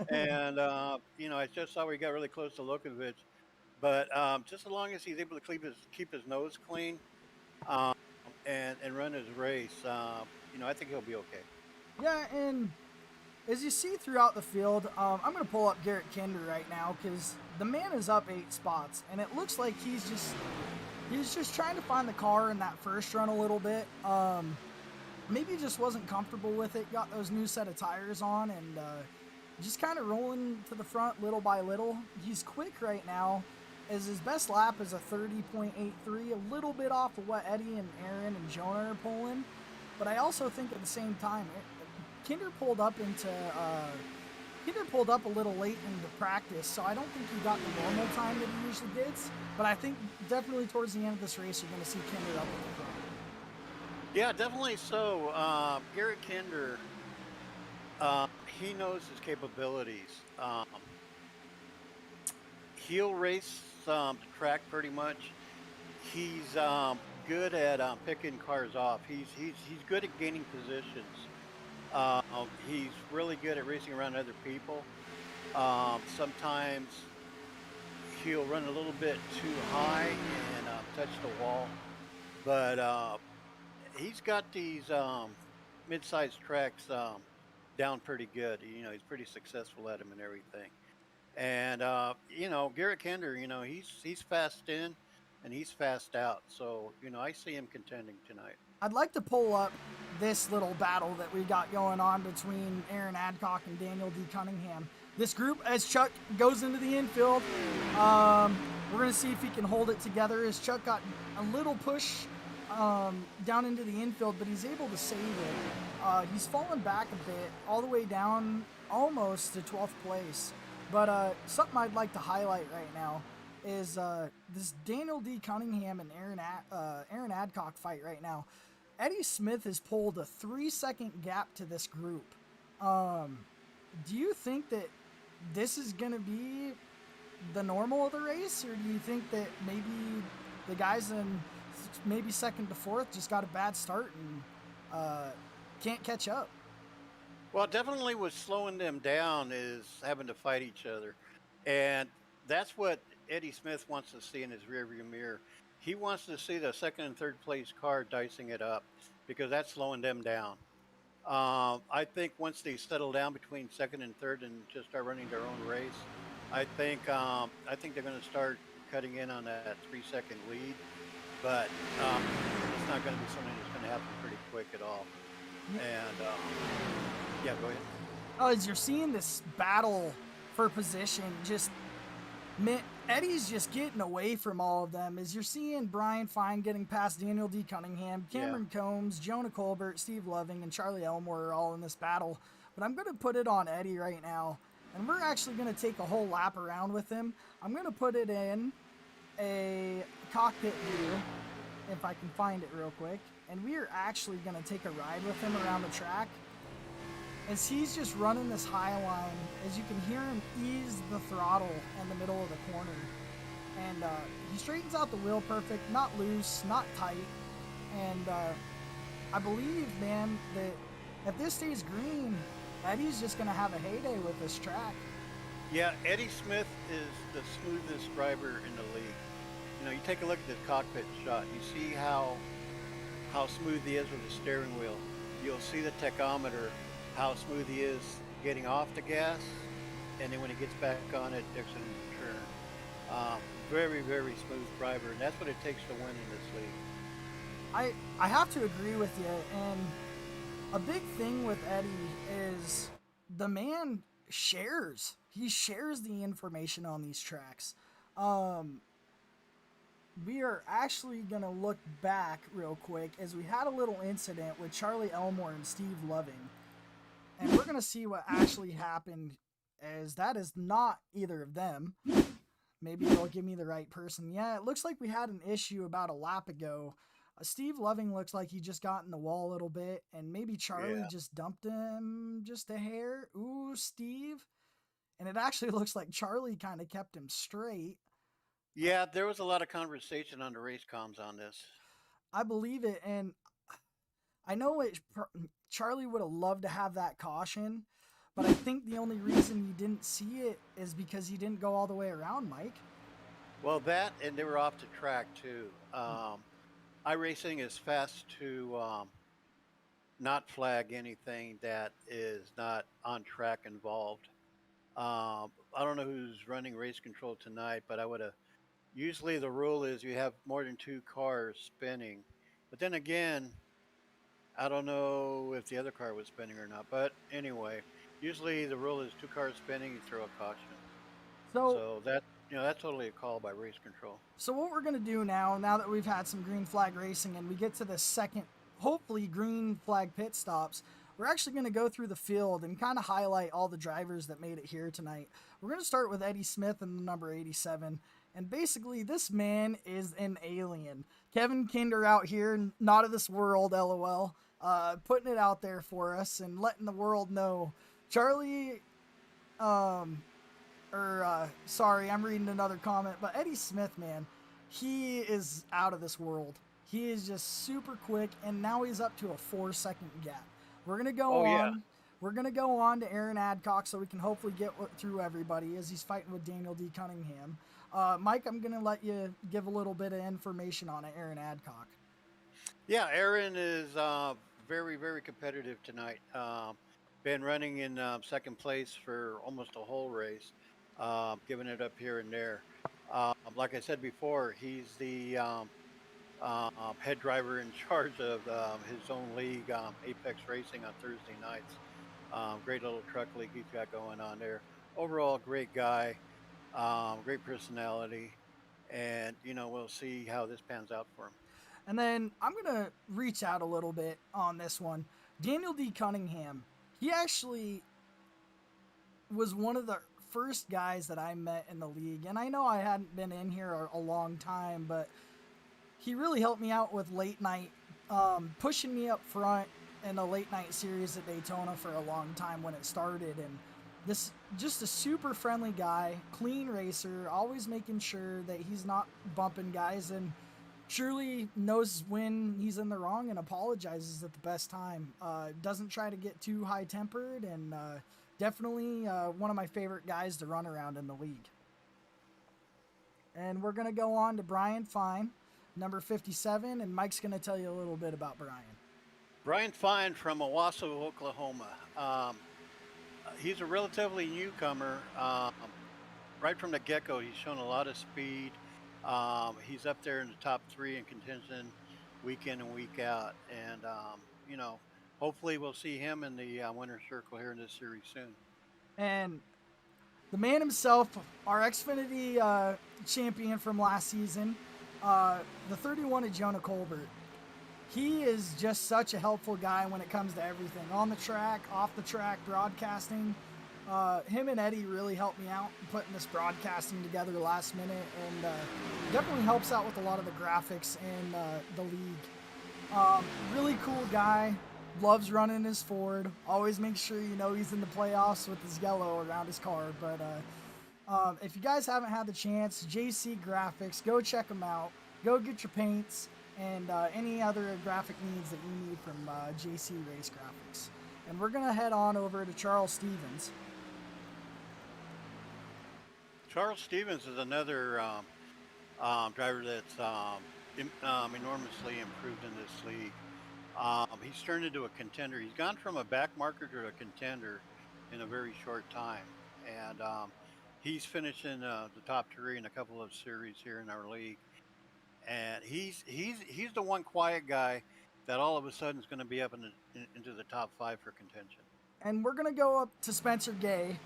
And I just saw we got really close to Lokovic. But just as long as he's able to keep his nose clean um, and run his race, I think he'll be okay. Yeah, and as you see throughout the field, I'm going to pull up Garrett Kinder right now because the man is up 8 spots, and it looks like he's just trying to find the car in that first run a little bit. Maybe he just wasn't comfortable with it, got those new set of tires on, and just kind of rolling to the front little by little. He's quick right now, as his best lap is a 30.83, a little bit off of what Eddie and Aaron and Jonah are pulling. But I also think at the same time, Kinder pulled up a little late into practice, so I don't think he got the normal time that he usually gets. But I think definitely towards the end of this race, you're going to see Kinder up at the front. Yeah, definitely so. Garrett Kinder, he knows his capabilities. He'll race the track pretty much. He's good at picking cars off. He's good at gaining positions. He's really good at racing around other people. Sometimes he'll run a little bit too high and touch the wall, but he's got these mid-sized tracks down pretty good. He's pretty successful at them and everything. And Garrett Kinder, he's fast in and he's fast out. So I see him contending tonight. I'd like to pull up this little battle that we got going on between Aaron Adcock and Daniel D Cunningham. This group, as Chuck goes into the infield, we're going to see if he can hold it together. As Chuck got a little push down into the infield, but he's able to save it. He's fallen back a bit, all the way down almost to 12th place. But something I'd like to highlight right now is this Daniel D Cunningham and Aaron Adcock fight right now. Eddie Smith has pulled a 3-second gap to this group. Do you think that this is going to be the normal of the race, or do you think that maybe the guys in maybe second to fourth just got a bad start and can't catch up? Well, definitely what's slowing them down is having to fight each other. And that's what Eddie Smith wants to see in his rearview mirror. He wants to see the second and third place car dicing it up because that's slowing them down. I think once they settle down between second and third and just start running their own race, I think they're going to start cutting in on that 3 second lead. But um, it's not going to be something that's going to happen pretty quick at all. And yeah, go ahead. Oh, as you're seeing this battle for position, just Eddie's just getting away from all of them. As you're seeing Brian Fine getting past Daniel D. Cunningham, Yeah. Cameron Combs, Jonah Colbert, Steve Loving, and Charlie Elmore are all in this battle. But I'm going to put it on Eddie right now, and we're actually going to take a whole lap around with him. I'm going to put it in a cockpit view, if I can find it real quick. And we are actually going to take a ride with him around the track. As he's just running this high line, as you can hear him ease the throttle in the middle of the corner. And he straightens out the wheel perfect, not loose, not tight. And I believe, man, that if this stays green, Eddie's just going to have a heyday with this track. Yeah, Eddie Smith is the smoothest driver in the league. You know, you take a look at the cockpit shot. You see how smooth he is with the steering wheel. You'll see the tachometer, how smooth he is getting off the gas, and then when he gets back on it, Dixon turn. Very, very smooth driver, and that's what it takes to win in this league. I have to agree with you, and a big thing with Eddie is the man shares. He shares the information on these tracks. We are actually going to look back real quick as we had a little incident with Charlie Elmore and Steve Loving. And we're going to see what actually happened, as that is not either of them. Maybe they'll give me the right person. Yeah, it looks like we had an issue about a lap ago. Steve Loving looks like he just got in the wall a little bit, and maybe Charlie just dumped him just a hair. Ooh, Steve. And it actually looks like Charlie kind of kept him straight. Yeah, there was a lot of conversation on the race comms on this. I believe it, and I know Charlie would have loved to have that caution, but I think the only reason you didn't see it is because he didn't go all the way around, Mike. Well, that, and they were off the track too. iRacing is fast to not flag anything that is not on track involved. I don't know who's running race control tonight, but I would have. Usually the rule is you have more than two cars spinning. But then again, I don't know if the other car was spinning or not. But anyway, usually the rule is two cars spinning, you throw a caution. So that, that's totally a call by race control. So what we're going to do now that we've had some green flag racing and we get to the second, hopefully green flag pit stops, we're actually going to go through the field and kind of highlight all the drivers that made it here tonight. We're going to start with Eddie Smith in the number 87. And basically, this man is an alien. Kevin Kinder out here, not of this world, LOL, putting it out there for us and letting the world know. Charlie, sorry, I'm reading another comment, but Eddie Smith, man, he is out of this world. He is just super quick, and now he's up to a 4-second gap. We're going to go on. Yeah. We're going to go on to Aaron Adcock so we can hopefully get through everybody as he's fighting with Daniel D. Cunningham. Mike, I'm going to let you give a little bit of information on Aaron Adcock. Yeah, Aaron is very, very competitive tonight. Been running in second place for almost a whole race, giving it up here and there. Like I said before, he's the head driver in charge of his own league, Apex Racing, on Thursday nights. Great little truck league he's got going on there. Overall, great guy. Great personality, and we'll see how this pans out for him. And then I'm gonna reach out a little bit on this one. Daniel D. Cunningham, he actually was one of the first guys that I met in the league, and I know I hadn't been in here a long time, but he really helped me out with late night, pushing me up front in a late night series at Daytona for a long time when it started. And this just a super friendly guy, clean racer, always making sure that he's not bumping guys, and surely knows when he's in the wrong and apologizes at the best time. Doesn't try to get too high tempered, and definitely one of my favorite guys to run around in the league. And we're going to go on to Brian Fine, number 57, and Mike's going to tell you a little bit about Brian. Brian Fine from Owasso, Oklahoma. He's a relatively newcomer. Right from the get-go, he's shown a lot of speed. He's up there in the top three in contention week in and week out. And, you know, hopefully we'll see him in the winner's circle here in this series soon. And the man himself, our Xfinity champion from last season, the 31 of Jonah Colbert. He is just such a helpful guy when it comes to everything on the track, off the track, broadcasting. Him and Eddie really helped me out putting this broadcasting together last minute, and definitely helps out with a lot of the graphics and the league. Really cool guy, loves running his Ford, always makes sure you know he's in the playoffs with his yellow around his car. But if you guys haven't had the chance, JC Graphics, go check them out. Go get your paints and any other graphic needs that you need from JC Race Graphics. And we're going to head on over to Charles Stevens. Charles Stevens is another driver that's enormously improved in this league. He's turned into a contender. He's gone from a back marker to a contender in a very short time. And he's finishing the top three in a couple of series here in our league. And he's the one quiet guy that all of a sudden is going to be up into the top five for contention. And we're going to go up to Spencer Gay.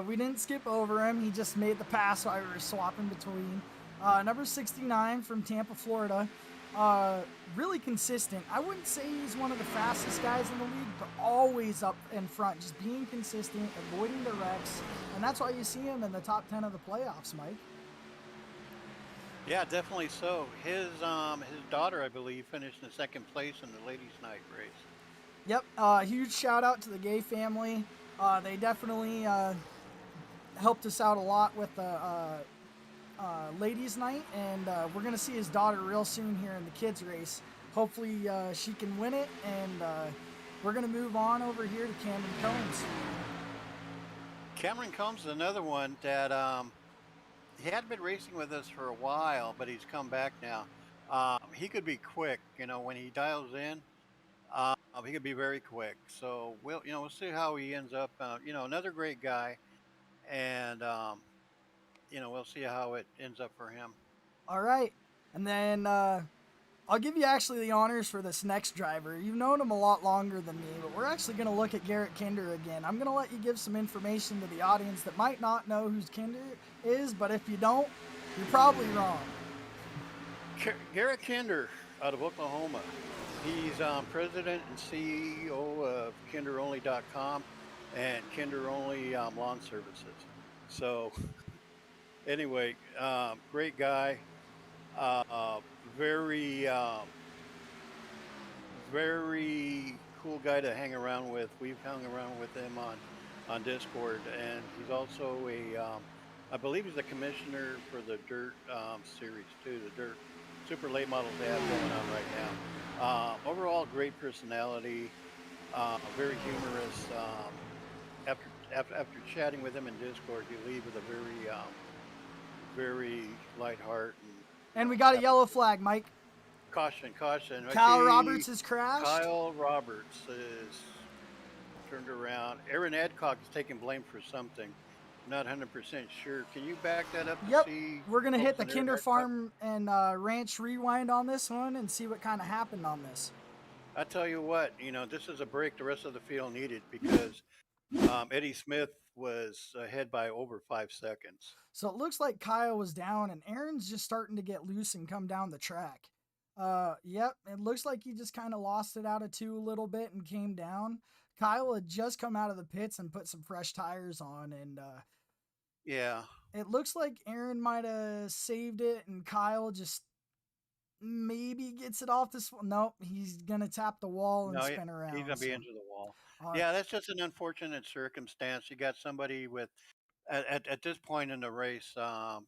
We didn't skip over him. He just made the pass while we were swapping between. Number 69 from Tampa, Florida. Really consistent. I wouldn't say he's one of the fastest guys in the league, but always up in front, just being consistent, avoiding the wrecks. And that's why you see him in the top 10 of the playoffs, Mike. Yeah, definitely so. His daughter, I believe, finished in second place in the ladies' night race. Yep. Huge shout out to the Gay family. They definitely helped us out a lot with the ladies' night, and we're going to see his daughter real soon here in the kids' race. Hopefully she can win it, and we're going to move on over here to Cameron Combs. Cameron Combs is another one that he had been racing with us for a while, but he's come back now. He could be quick, you know, when he dials in. He could be very quick. So we'll see how he ends up. Another great guy, and we'll see how it ends up for him. All right, and then I'll give you actually the honors for this next driver. You've known him a lot longer than me, but we're actually going to look at Garrett Kinder again. I'm going to let you give some information to the audience that might not know who Kinder is, but if you don't, you're probably wrong. Garrett Kinder out of Oklahoma. He's president and CEO of KinderOnly.com and Kinder Only Lawn Services. So anyway, great guy. Very cool guy to hang around with. We've hung around with him on Discord, and he's also I believe he's the commissioner for the Dirt series too, the Dirt Super Late Models they have going on right now. Overall, great personality, very humorous. After chatting with him in Discord, you leave with a very light heart. And we got a yellow flag, Mike. Caution. Kyle Roberts has crashed. Kyle Roberts is turned around. Aaron Adcock is taking blame for something. Not 100% sure. Can you back that up? Yep. See We're going to hit the Kinder Farm and Ranch rewind on this one and see what kind of happened on this. I tell you what, this is a break the rest of the field needed because Eddie Smith was ahead by over 5 seconds. So it looks like Kyle was down and Aaron's just starting to get loose and come down the track. Yep, it looks like he just kind of lost it out of two a little bit and came down. Kyle had just come out of the pits and put some fresh tires on, and yeah, it looks like Aaron might have saved it, and Kyle just maybe gets it off this. Nope, he's gonna tap the wall and spin around. He's gonna be into the wall. Yeah, that's just an unfortunate circumstance. You got somebody with at this point in the race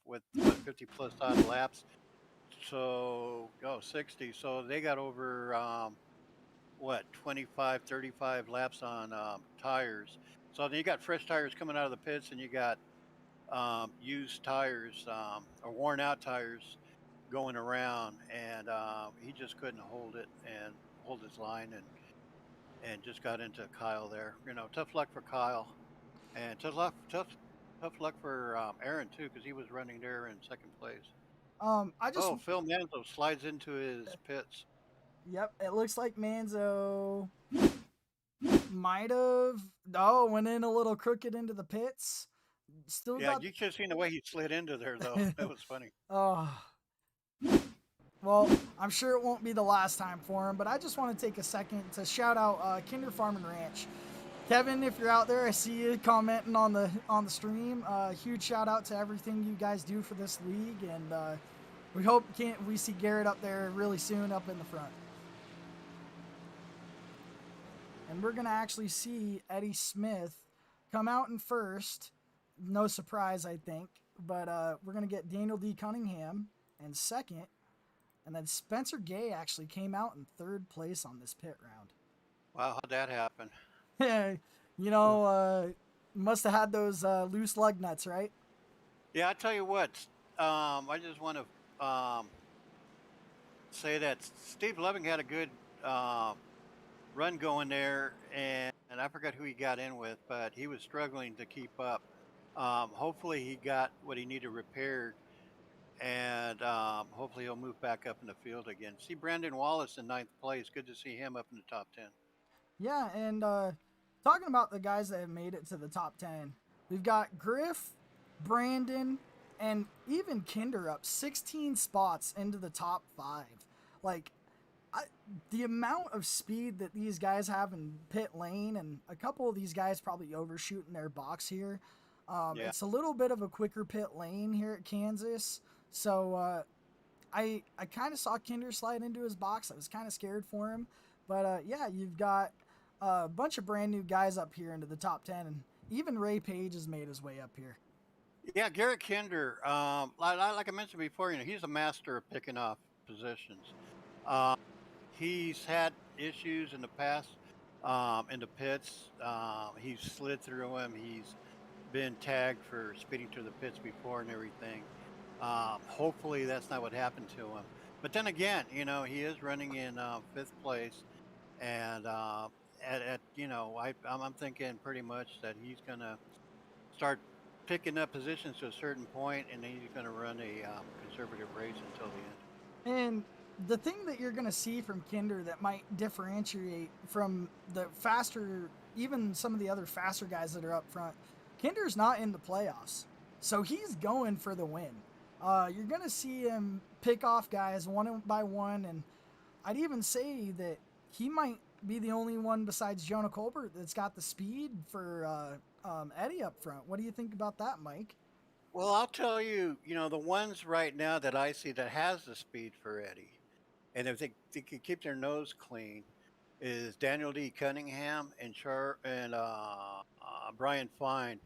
with 50 plus odd laps. So 60. So they got over 25, 35 laps on tires. So then you got fresh tires coming out of the pits, and you got used tires or worn out tires going around, and he just couldn't hold it and hold his line, and and just got into Kyle there. Tough luck for Kyle, and tough luck for Aaron too, because he was running there in second place. I just, Oh, Phil Manzo slides into his pits. yep, it looks like Manzo might have, oh, went in a little crooked into the pits. Still Yeah, got, you should have seen the way he slid into there, though. That was funny. oh, well, I'm sure it won't be the last time for him, but I just want to take a second to shout out Kinder Farm and Ranch. Kevin, if you're out there, I see you commenting on the stream. Huge shout out to everything you guys do for this league, and we hope we see Garrett up there really soon, up in the front. And we're gonna actually see Eddie Smith come out in first. No surprise, I think, but we're gonna get Daniel D Cunningham in second, and then Spencer Gay actually came out in third place on this pit round. Wow, how'd that happen? Must have had those loose lug nuts, right? Yeah, I tell you what, I just want to say that Steve Loving had a good run going there, and I forgot who he got in with, but he was struggling to keep up. Hopefully he got what he needed repaired, and hopefully he'll move back up in the field again. See Brandon Wallace in 9th place. Good to see him up in the top 10. Yeah, and talking about the guys that have made it to the top 10, we've got Griff, Brandon, and even Kinder up 16 spots into the top 5. Like, the amount of speed that these guys have in pit lane, and a couple of these guys probably overshooting their box here. Yeah. It's a little bit of a quicker pit lane here at Kansas. So I kind of saw Kinder slide into his box. I was kind of scared for him. But yeah, you've got a bunch of brand new guys up here into the top 10. And even Ray Page has made his way up here. Yeah, Garrett Kinder, like I mentioned before, he's a master of picking off positions. He's had issues in the past in the pits. He's slid through them. He's been tagged for speeding through the pits before and everything. Hopefully that's not what happened to him. But then again, he is running in 5th place, and I'm thinking pretty much that he's gonna start picking up positions to a certain point, and then he's going to run a conservative race until the end. And the thing that you're going to see from Kinder that might differentiate from the faster, even some of the other faster guys that are up front, Kinder's not in the playoffs. So he's going for the win. You're going to see him pick off guys one by one, and I'd even say that he might be the only one besides Jonah Colbert that's got the speed for Eddie up front. What do you think about that, Mike? Well, I'll tell you, the ones right now that I see that has the speed for Eddie, and if they can keep their nose clean, is Daniel D Cunningham and Brian Fine.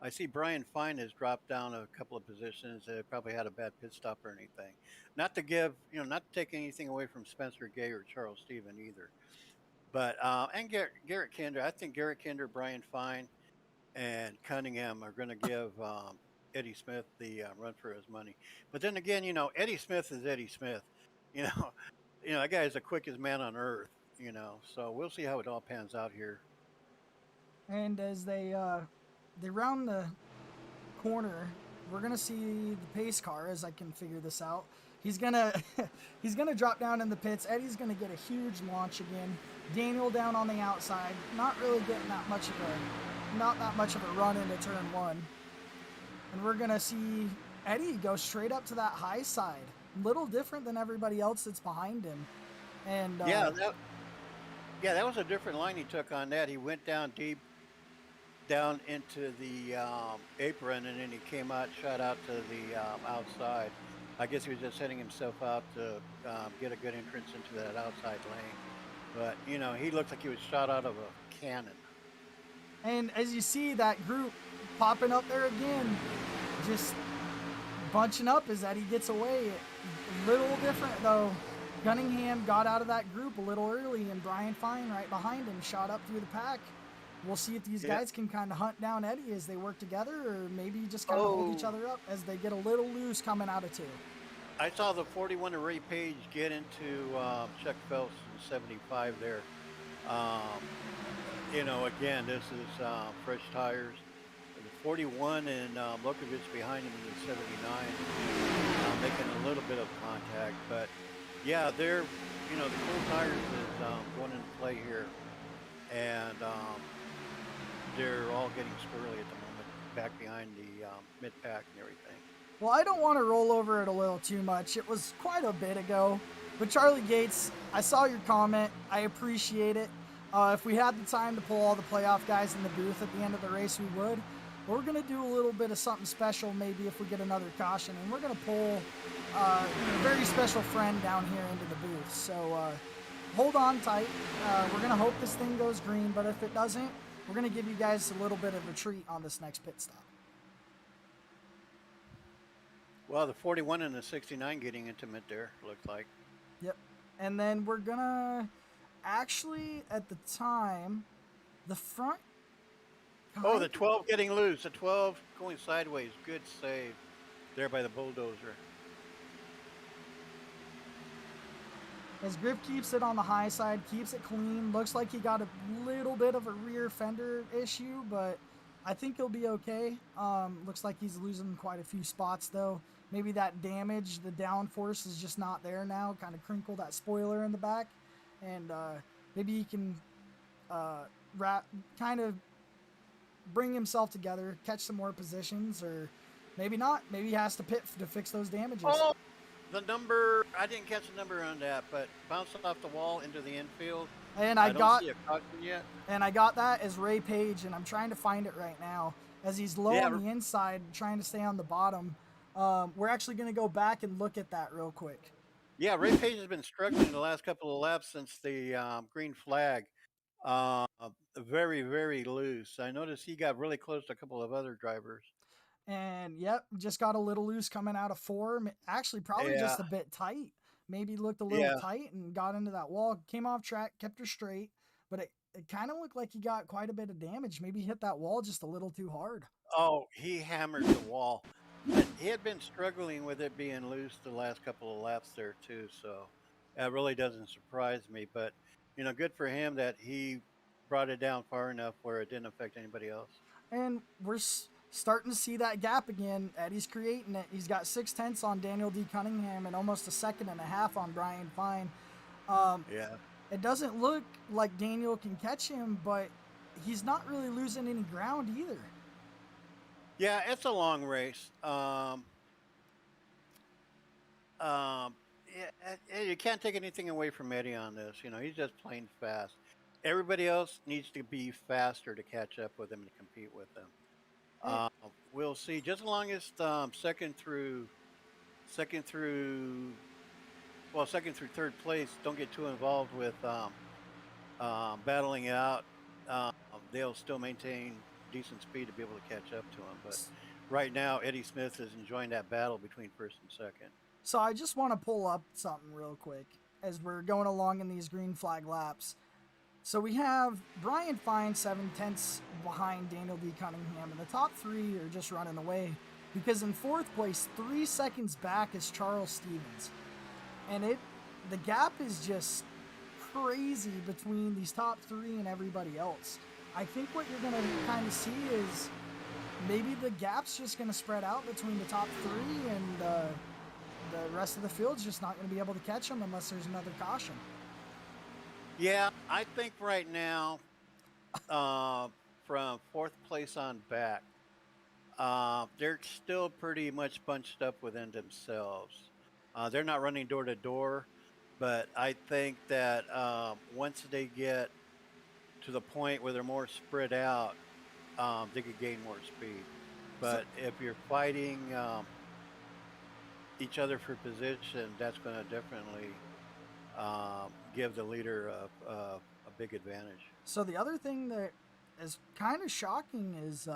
I see Brian Fine has dropped down a couple of positions. They probably had a bad pit stop or anything. Not to not to take anything away from Spencer Gay or Charles Stephen either. But and Garrett Kinder, I think Garrett Kinder, Brian Fine, and Cunningham are going to give Eddie Smith the run for his money. But then again, Eddie Smith is Eddie Smith. You know, that guy is the quickest man on earth. So we'll see how it all pans out here. And as they round the corner, we're gonna see the pace car, as I can figure this out. He's gonna drop down in the pits. Eddie's gonna get a huge launch again. Daniel down on the outside, not really getting that much of a run into turn 1. And we're gonna see Eddie go straight up to that high side. Little different than everybody else that's behind him. And that was a different line he took on that. He went down deep, down into the apron, and then he came out, shot out to the outside. I guess he was just setting himself out to get a good entrance into that outside lane. But, he looked like he was shot out of a cannon. And as you see that group popping up there again, just bunching up as Eddie gets away. A little different, though. Cunningham got out of that group a little early, and Brian Fine right behind him shot up through the pack. We'll see if these guys can kind of hunt down Eddie as they work together, or maybe just kind of hold each other up as they get a little loose coming out of 2. I saw the 41 of Ray Page get into Chuck Phelps in 75 there. Um, again, this is fresh tires. The 41 and Lokovich behind him in the 79, making a little bit of contact. But yeah, the cool tires is going into play here, and they're all getting squirrely at the moment, back behind the mid pack and everything. Well, I don't want to roll over it a little too much. It was quite a bit ago. But Charlie Gates, I saw your comment. I appreciate it. If we had the time to pull all the playoff guys in the booth at the end of the race, we would. But we're going to do a little bit of something special maybe if we get another caution. And we're going to pull a very special friend down here into the booth. So hold on tight. We're going to hope this thing goes green. But if it doesn't, we're going to give you guys a little bit of a treat on this next pit stop. Well, the 41 and the 69 getting intimate there, looks like. Yep. And then we're going to actually, at the time, the front. Oh, the 12 getting loose. The 12 going sideways. Good save there by the bulldozer. As Griff keeps it on the high side, keeps it clean. Looks like he got a little bit of a rear fender issue, but I think he'll be okay. Looks like he's losing quite a few spots, though. Maybe that damage, the downforce is just not there now. Kind of crinkle that spoiler in the back. And maybe he can kind of bring himself together, catch some more positions, or maybe not. Maybe he has to pit to fix those damages. Oh, the number, I didn't catch the number on that, but bounced off the wall into the infield. And I don't see a caution yet. And I got that as Ray Page, and I'm trying to find it right now. As he's low on the inside, trying to stay on the bottom. We're actually going to go back and look at that real quick. Yeah, Ray Page has been struggling the last couple of laps since the green flag. Very, very loose. I noticed he got really close to a couple of other drivers. And yep, just got a little loose coming out of 4. Actually, probably just a bit tight. Maybe looked a little tight and got into that wall. Came off track, kept her straight, but it kind of looked like he got quite a bit of damage. Maybe hit that wall just a little too hard. Oh, he hammered the wall. But he had been struggling with it being loose the last couple of laps there too, so that really doesn't surprise me. But good for him that he brought it down far enough where it didn't affect anybody else. And we're starting to see that gap again. Eddie's creating it. He's got 6/10 on Daniel D Cunningham and almost a 1.5 seconds on Brian Fine. It doesn't look like Daniel can catch him, but he's not really losing any ground either. Yeah, it's a long race. You can't take anything away from Eddie on this. He's just playing fast. Everybody else needs to be faster to catch up with him and compete with him. We'll see. Just as long as second through third place don't get too involved with battling it out, they'll still maintain decent speed to be able to catch up to him. But right now, Eddie Smith is enjoying that battle between first and second. So I just want to pull up something real quick as we're going along in these green flag laps. So we have Brian Fine 7/10 behind Daniel D Cunningham, and the top 3 are just running away because in 4th place, 3 seconds back is Charles Stevens, and the gap is just crazy between these top 3 and everybody else. I think what you're going to kind of see is maybe the gap's just going to spread out between the top 3, and the rest of the field's just not going to be able to catch them unless there's another caution. Yeah, I think right now, from 4th place on back, they're still pretty much bunched up within themselves. They're not running door to door, but I think that once they get to the point where they're more spread out, they could gain more speed. But if you're fighting each other for position, that's going to definitely give the leader a big advantage. So the other thing that is kind of shocking is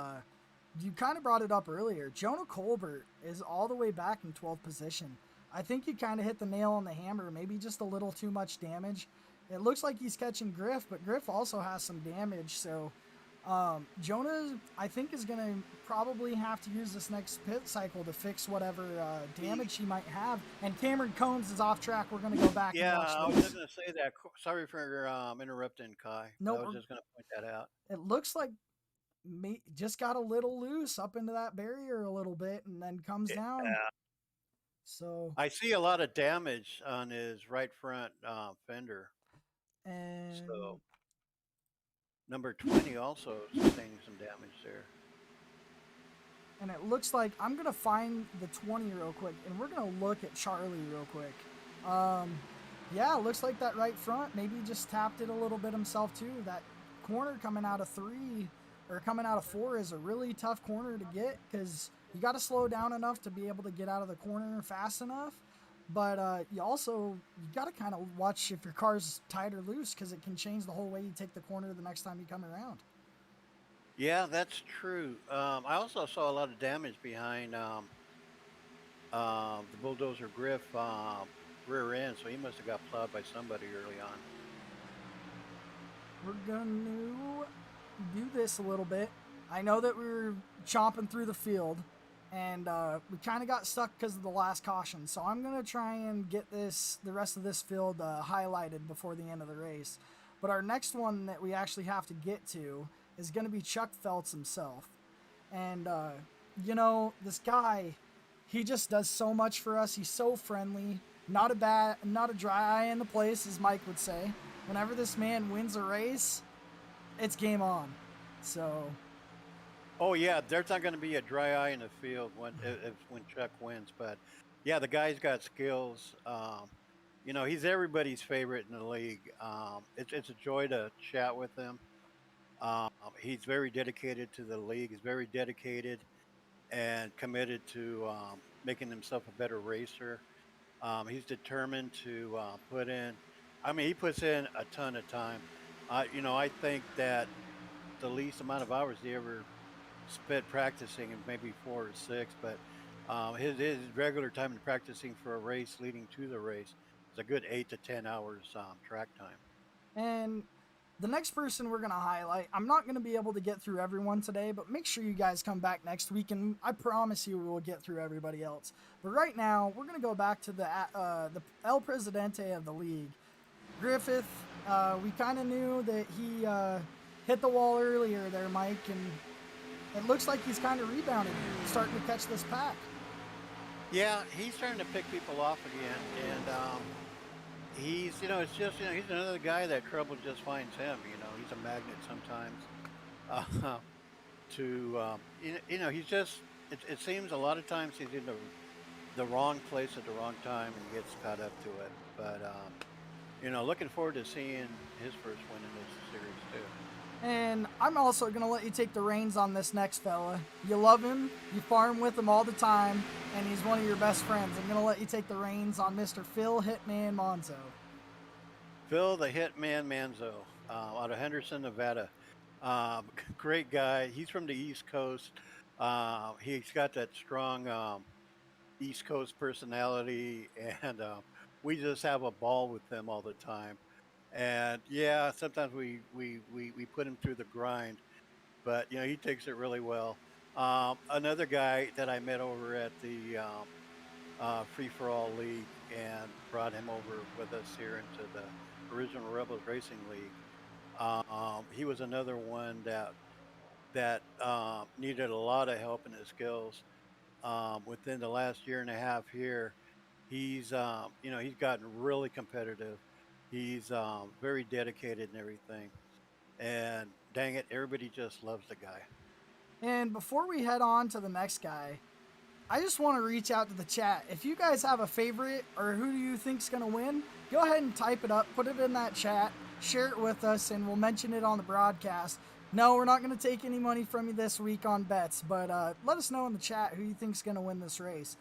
you kind of brought it up earlier. Jonah Colbert is all the way back in 12th position. I think you kind of hit the nail on the hammer, maybe just a little too much damage. It looks like he's catching Griff, but Griff also has some damage. So Jonah, I think, is going to probably have to use this next pit cycle to fix whatever damage he might have. And Cameron Combs is off track. We're going to go back and Yeah, watch I was this. just going to say that. Sorry for interrupting, Kai. I Nope, was just going to point that out. it looks like just got a little loose up into that barrier a little bit and then comes down. Yeah. So I see a lot of damage on his right front fender. and So number 20 also sustaining some damage there. and it looks like I'm gonna find the 20 real quick, and we're gonna look at Charlie real quick. Yeah, it looks like that right front maybe just tapped it a little bit himself too. That corner coming out of 3 or coming out of 4 is a really tough corner to get because you got to slow down enough to be able to get out of the corner fast enough. But you got to kind of watch if your car's tight or loose because it can change the whole way you take the corner the next time you come around. Yeah, that's true. I also saw a lot of damage behind the bulldozer Griff rear end, so he must have got plowed by somebody early on. We're going to do this a little bit. I know that we were chomping through the field, and we kind of got stuck because of the last caution. So I'm going to try and get the rest of this field highlighted before the end of the race. But our next one that we actually have to get to is going to be Chuck Phelps himself. And, this guy, he just does so much for us. He's so friendly. Not a dry eye in the place, as Mike would say. Whenever this man wins a race, it's game on. So. Oh yeah, there's not going to be a dry eye in the field when Chuck wins. But yeah, the guy's got skills. He's everybody's favorite in the league. It's a joy to chat with him. He's very dedicated to the league. He's very dedicated and committed to making himself a better racer. He's determined to put in. I mean, he puts in a ton of time. I think that the least amount of hours he ever spent practicing is maybe 4 or 6, but his regular time in practicing for a race leading to the race is a good 8 to 10 hours track time. And the next person we're going to highlight, I'm not going to be able to get through everyone today, but make sure you guys come back next week, and I promise you we'll get through everybody else. But right now, we're going to go back to the El Presidente of the league. Griffith, we kind of knew that he hit the wall earlier there, Mike, and it looks like he's kind of rebounding, starting to catch this pack. Yeah, he's starting to pick people off again, and he's another guy that trouble just finds him. He's a magnet sometimes. He's just. It seems a lot of times he's in the wrong place at the wrong time and gets caught up to it. But looking forward to seeing his first win in this series too. And I'm also going to let you take the reins on this next fella. You love him, you farm with him all the time, and he's one of your best friends. I'm going to let you take the reins on Mr. Phil Hitman Monzo. Phil the Hitman Manzo out of Henderson, Nevada. Great guy. He's from the East Coast. He's got that strong East Coast personality, and we just have a ball with him all the time. And yeah, sometimes we put him through the grind, but he takes it really well. Another guy that I met over at the Free for All League and brought him over with us here into the original Rebels Racing League. He was another one that needed a lot of help in his skills. Within the last year and a half here, he's gotten really competitive. He's very dedicated and everything. And dang it, everybody just loves the guy. And before we head on to the next guy, I just want to reach out to the chat. If you guys have a favorite or who do you think's going to win, go ahead and type it up, put it in that chat, share it with us, and we'll mention it on the broadcast. No, we're not going to take any money from you this week on bets, but let us know in the chat who you think's going to win this race.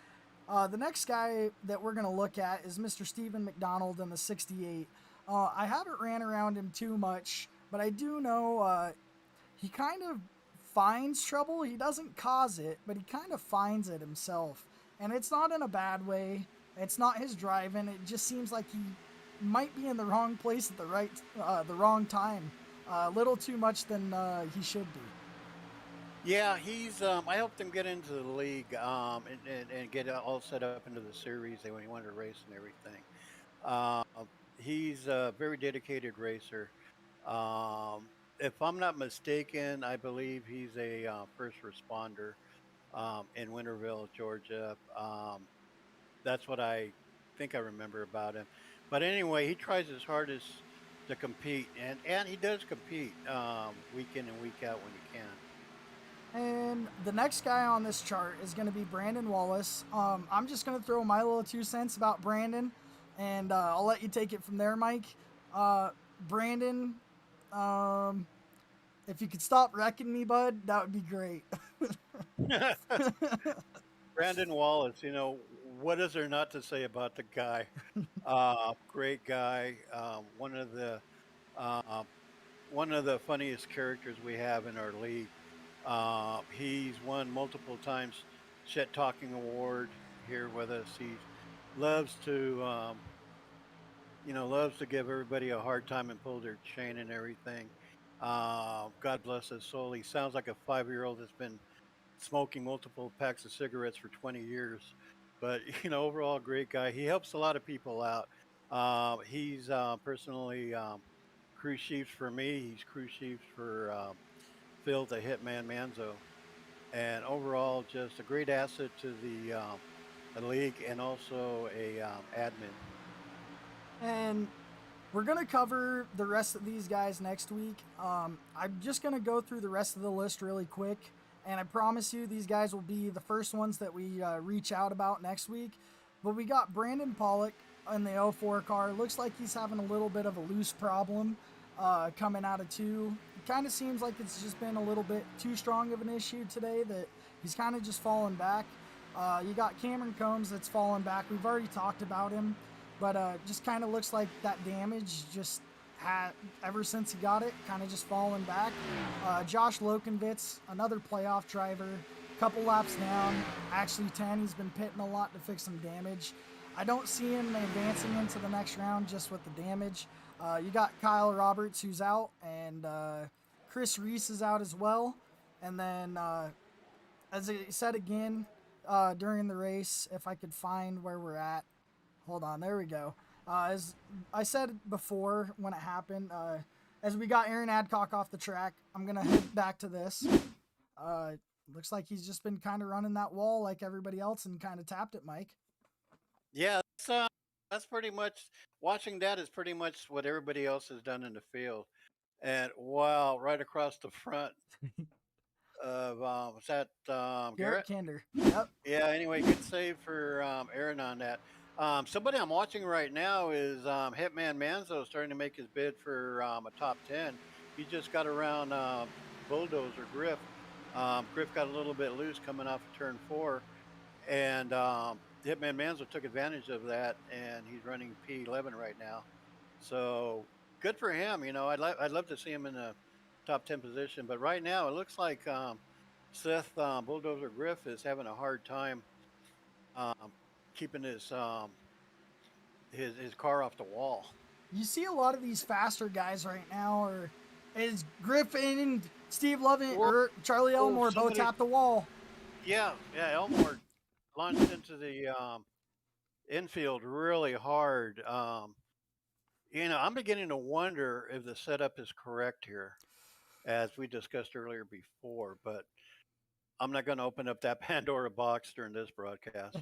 The next guy that we're going to look at is Mr. Stephen Mcdonald in the 68. I haven't ran around him too much, but I do know he kind of finds trouble. He doesn't cause it, but he kind of finds it himself. And it's not in a bad way. It's not his driving. It just seems like he might be in the wrong place at the wrong time. A little too much than he should be. Yeah, he's. I helped him get into the league and get all set up into the series when he wanted to race and everything. Um, he's a very dedicated racer. If I'm not mistaken, I believe he's a first responder in Winterville, Georgia. That's what I think I remember about him. But anyway, he tries his hardest to compete, and he does compete week in and week out when he can. And the next guy on this chart is going to be Brandon Wallace. I'm just going to throw my little 2 cents about Brandon, and I'll let you take it from there, Mike. Brandon, um, if you could stop wrecking me, bud, that would be great. Brandon Wallace, what is there not to say about the guy? Great guy. Uh, one of the funniest characters we have in our league. He's won multiple times Chet Talking Award here with us. He loves to, loves to give everybody a hard time and pull their chain and everything. God bless his soul. He sounds like a 5-year-old that's been smoking multiple packs of cigarettes for 20 years. But, overall, great guy. He helps a lot of people out. He's personally crew chief for me. He's crew chief for Phil, the Hitman Manzo. And overall, just a great asset to the league and also a admin. And we're going to cover the rest of these guys next week. I'm just going to go through the rest of the list really quick. And I promise you, these guys will be the first ones that we reach out about next week. But we got Brandon Pollock in the 04 car. Looks like he's having a little bit of a loose problem coming out of 2. It kind of seems like it's just been a little bit too strong of an issue today that he's kind of just fallen back. You got Cameron Combs that's fallen back. We've already talked about him. But just kind of looks like that damage just had, ever since he got it, kind of just fallen back. Josh Lokenvitz, another playoff driver, couple laps down, actually 10. He's been pitting a lot to fix some damage. I don't see him advancing into the next round just with the damage. You got Kyle Roberts, who's out, and Chris Reese is out as well. And then, as I said again during the race, if I could find where we're at, hold on, there we go. As I said before when it happened, as we got Aaron Adcock off the track, I'm going to head back to this. Looks like he's just been kind of running that wall like everybody else and kind of tapped it, Mike. Yeah, that's pretty much, watching that is pretty much what everybody else has done in the field. And wow, right across the front of, was that Garrett Garrett? Kinder. Yep. Yeah, anyway, good save for Aaron on that. Somebody I'm watching right now is Hitman Manzo starting to make his bid for a top 10. He just got around Bulldozer Griff. Griff got a little bit loose coming off of turn 4, and Hitman Manzo took advantage of that, and he's running P11 right now. So good for him. I'd love to see him in a top 10 position, but right now it looks like Seth Bulldozer Griff is having a hard time um, keeping his car off the wall. You see a lot of these faster guys right now, or is Griffin, Steve Lovett, Or, or Charlie Elmore both somebody, tapped the wall? yeah, Elmore launched into the infield really hard. I'm beginning to wonder if the setup is correct here, as we discussed earlier before, but I'm not going to open up that Pandora box during this broadcast.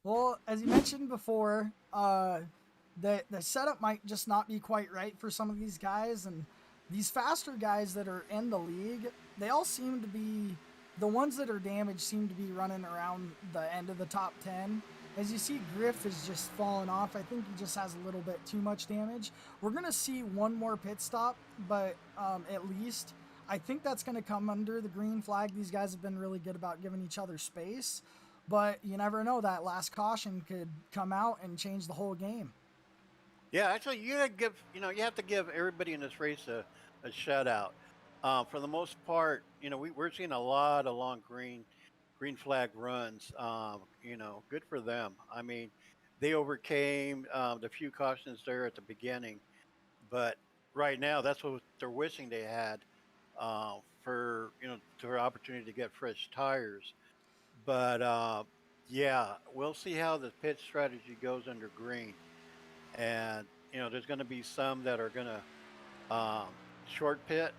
Well, as you mentioned before, the setup might just not be quite right for some of these guys, and these faster guys that are in the league, they all seem to be, the ones that are damaged seem to be running around the end of the top 10. As you see, Griff is just falling off. I think he just has a little bit too much damage. We're going to see one more pit stop, but at least I think that's going to come under the green flag. These guys have been really good about giving each other space, but you never know. That last caution could come out and change the whole game. Yeah, actually, you have to give everybody in this race a shout out. For the most part, we're seeing a lot of long green flag runs. Good for them. I mean, they overcame the few cautions there at the beginning, but right now, that's what they're wishing they had for their opportunity to get fresh tires. But yeah, we'll see how the pit strategy goes under green. And there's going to be some that are going to short pit,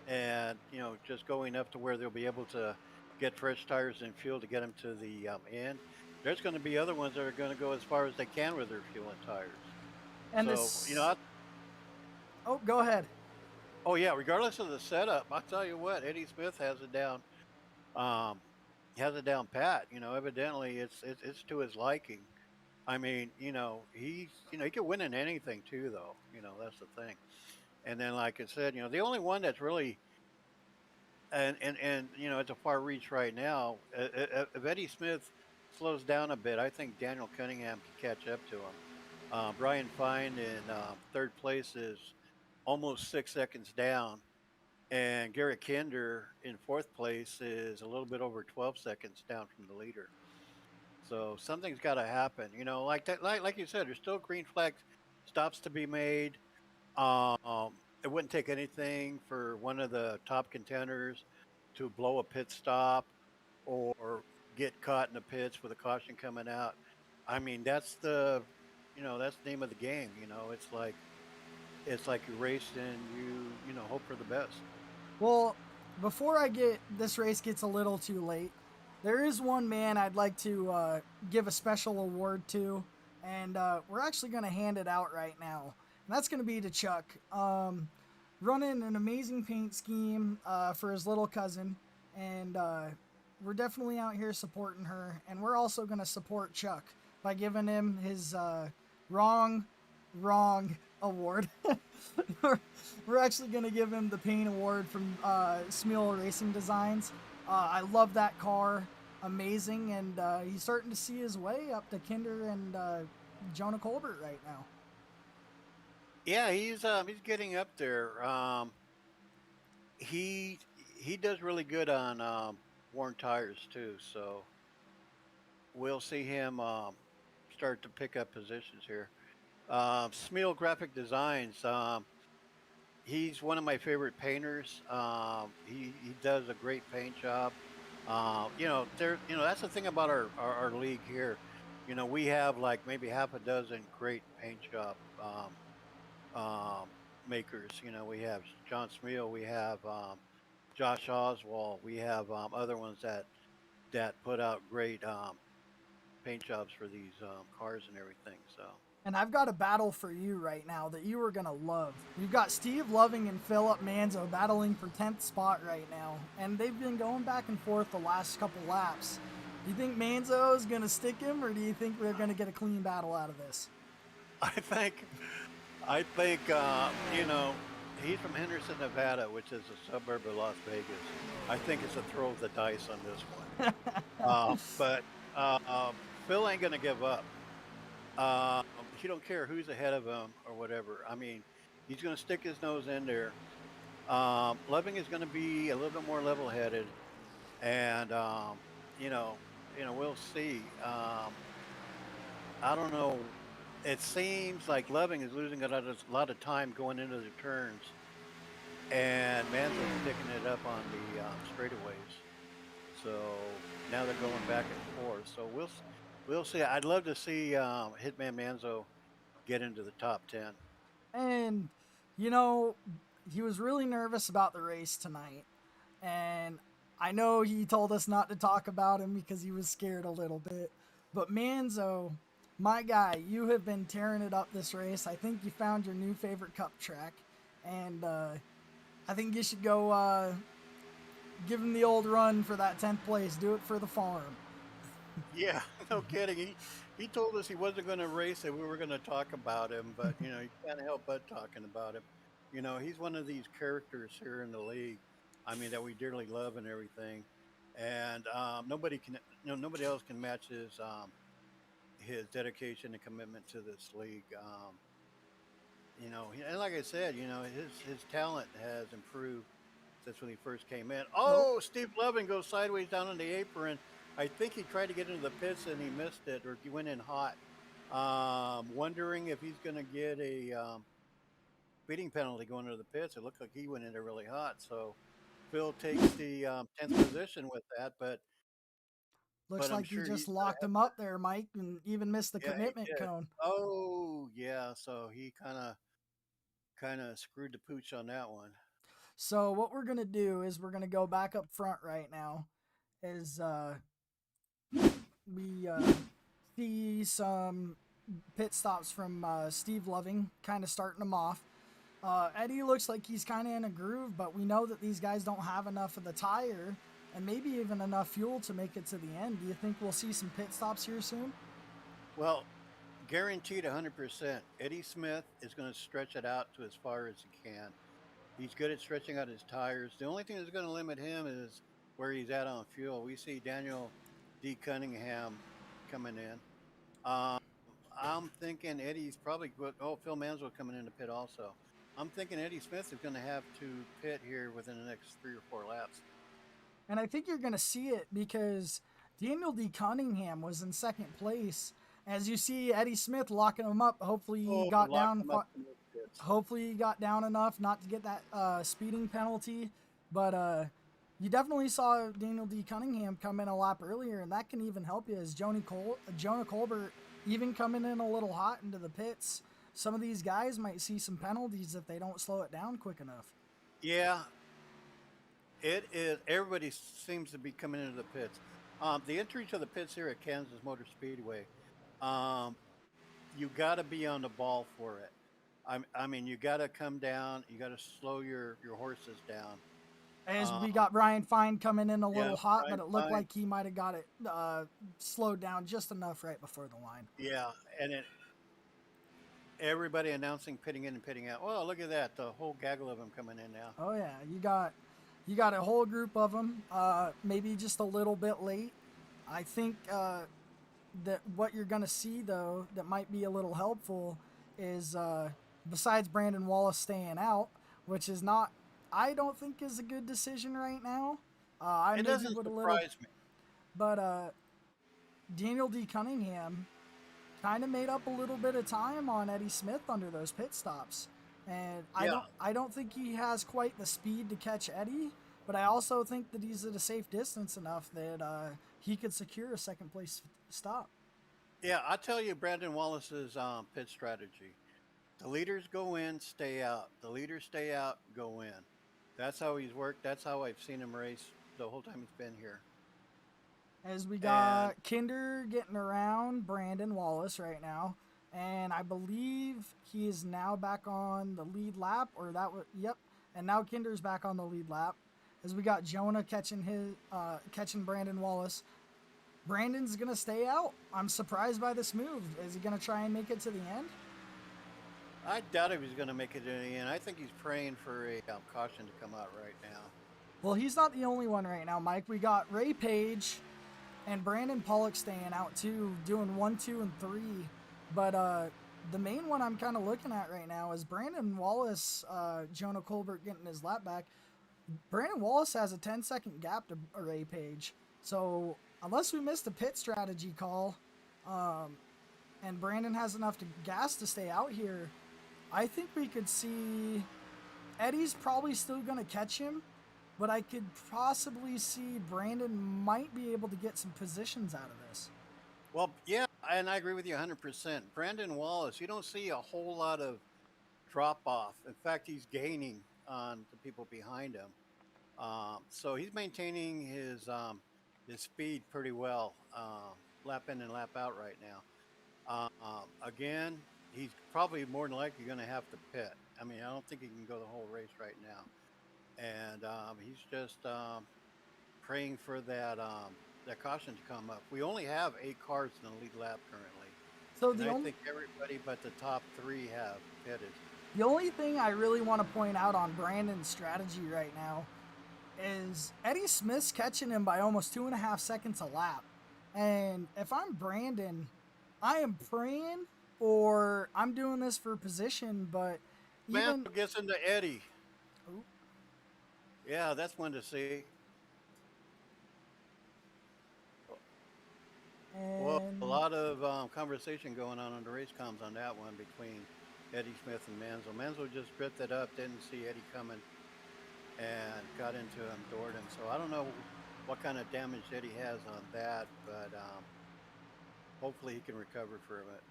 and just go enough to where they'll be able to get fresh tires and fuel to get them to the end. There's going to be other ones that are going to go as far as they can with their fuel and tires. And So this. Oh, go ahead. oh yeah, regardless of the setup, I'll tell you what, Eddie Smith has it down. Um, he has it down pat. Evidently it's to his liking. I mean, he could win in anything too, though. That's the thing. And then, like I said, the only one that's really and it's a far reach right now. If Eddie Smith slows down a bit, I think Daniel Cunningham can catch up to him. Brian Fine in third place is almost 6 seconds down, and Garrett Kinder in fourth place is a little bit over 12 seconds down from the leader. So something's got to happen. Like that, like you said, there's still green flag stops to be made. It wouldn't take anything for one of the top contenders to blow a pit stop or get caught in the pits with a caution coming out. I mean, that's the name of the game. It's like you race and you hope for the best. Well, before this race gets a little too late, there is one man I'd like to give a special award to, and we're actually going to hand it out right now. And that's going to be to Chuck. Running an amazing paint scheme for his little cousin, and we're definitely out here supporting her. And we're also going to support Chuck by giving him his wrong award. we're actually going to give him the paint award from Smil Racing Designs. I love that car. Amazing. And he's starting to see his way up to Kinder and Jonah Colbert right now. Yeah, he's getting up there. He does really good on worn tires too, so we'll see him start to pick up positions here. Smil Graphic Designs. He's one of my favorite painters. He does a great paint job. That's the thing about our league here. We have like maybe half a dozen great paint job makers. We have John Smil, we have Josh Oswald, we have other ones that put out great paint jobs for these cars and everything. So. And I've got a battle for you right now that you are going to love. You've got Steve Loving and Philip Manzo battling for 10th spot right now. And they've been going back and forth the last couple laps. Do you think Manzo is going to stick him, or do you think we're going to get a clean battle out of this? I think, he's from Henderson, Nevada, which is a suburb of Las Vegas. I think it's a throw of the dice on this one. But Phil ain't going to give up. He don't care who's ahead of him or whatever. I mean, he's going to stick his nose in there. Loving is going to be a little bit more level-headed, and we'll see. I don't know. It seems like Loving is losing a lot of time going into the turns, and Manzo's picking it up on the straightaways. So now they're going back and forth. So we'll see. I'd love to see Hitman Manzo get into the top 10. And, he was really nervous about the race tonight. And I know he told us not to talk about him because he was scared a little bit. But Manzo, my guy, you have been tearing it up this race. I think you found your new favorite cup track. And I think you should go give him the old run for that 10th place. Do it for the farm. Yeah, no kidding. He told us he wasn't going to race it. We were going to talk about him, but you can't help but talking about him. He's one of these characters here in the league. I mean, that we dearly love and everything. And nobody else can match his dedication and commitment to this league. And like I said, his talent has improved since when he first came in. Oh, Steve Loving goes sideways down on the apron. I think he tried to get into the pits and he missed it, or he went in hot. Wondering if he's going to get speeding penalty going into the pits. It looked like he went in there really hot. So Phil takes the 10th position with that, but Looks I'm like you sure just he's gonna locked him up there, Mike, and even missed the yeah, he commitment did. cone. Oh, yeah. So he kind of screwed the pooch on that one. So what we're gonna do is we're gonna go back up front right now. Is we see some pit stops from Steve Loving, kind of starting them off. Eddie looks like he's kind of in a groove, but we know that these guys don't have enough of the tire and maybe even enough fuel to make it to the end. Do you think we'll see some pit stops here soon? Well, guaranteed 100%. Eddie Smith is going to stretch it out to as far as he can. He's good at stretching out his tires. The only thing that's going to limit him is where he's at on fuel. We see Daniel D Cunningham coming in. Um, I'm thinking Eddie's probably Phil Mansell coming in the pit also. I'm thinking Eddie Smith is going to have to pit here within the next 3 or 4 laps. And I think you're going to see it because Daniel D. Cunningham was in second place. As you see Eddie Smith locking him up, hopefully he Oh, got lock down. him up in the pits. Hopefully he got down enough not to get that speeding penalty. But you definitely saw Daniel D. Cunningham come in a lap earlier, and that can even help you as Jonah Colbert even coming in a little hot into the pits. Some of these guys might see some penalties if they don't slow it down quick enough. Yeah, it is. Everybody seems to be coming into the pits. The entry to the pits here at Kansas Motor Speedway, um, you got to be on the ball for it. I mean, you got to come down. You got to slow your horses down. As we Um, got Brian Fine coming in a yeah, little hot, but Brian it looked Fine. like he might have got it slowed down just enough right before the line. Yeah, and everybody announcing pitting in and pitting out. Well, look at that. The whole gaggle of them coming in now. Oh yeah, you got a whole group of them. Maybe just a little bit late. I think that what you're gonna see though that might be a little helpful is besides Brandon Wallace staying out, which is not, I don't think is a good decision right now. I It maybe doesn't would a little, surprise me. but Daniel D Cunningham kind of made up a little bit of time on Eddie Smith under those pit stops. And Yeah, I don't think he has quite the speed to catch Eddie, but I also think that he's at a safe distance enough that he could secure a second place stop. yeah. I tell you, Brandon Wallace's pit strategy. The leaders go in, stay out. The leaders stay out, go in. That's how he's worked. That's how I've seen him race the whole time he's been here. As we And got Kinder getting around Brandon Wallace right now, and I believe he is now back on the lead lap, or that was, yep. And now Kinder's back on the lead lap. As we got Jonah catching Brandon Wallace. Brandon's gonna stay out. I'm surprised by this move. Is he gonna try and make it to the end? I doubt if he's going to make it in the end. I think he's praying for a caution to come out right now. Well, he's not the only one right now, Mike. We got Ray Page and Brandon Pollock staying out too, doing 1, 2, and 3. But the main one I'm kind of looking at right now is Brandon Wallace, Jonah Colbert getting his lap back. Brandon Wallace has a 10-second gap to Ray Page. So unless we missed a pit strategy call, and Brandon has enough gas to stay out here, I think we could see Eddie's probably still going to catch him, but I could possibly see Brandon might be able to get some positions out of this. Well, yeah, and I agree with you 100%. Brandon Wallace, you don't see a whole lot of drop off. In fact, he's gaining on the people behind him. So he's maintaining his speed pretty well, lap in and lap out right now. Again, he's probably more than likely going to have to pit. I mean, I don't think he can go the whole race right now, and he's just praying for that caution to come up. We only have 8 cars in the lead lap currently, So and I think everybody but the top 3 have pitted. the only thing I really want to point out on Brandon's strategy right now is Eddie Smith's catching him by almost 2.5 seconds a lap. And if I'm Brandon, I am praying, or I'm doing this for position, but Man even gets into Eddie. Ooh. Yeah, that's one to see. Well, a and lot of conversation going on the race comms on that one between Eddie Smith and Manzo. Manzo just drifted up, didn't see Eddie coming, and got into him, doored him. So I don't know what kind of damage Eddie has on that, but hopefully he can recover from it.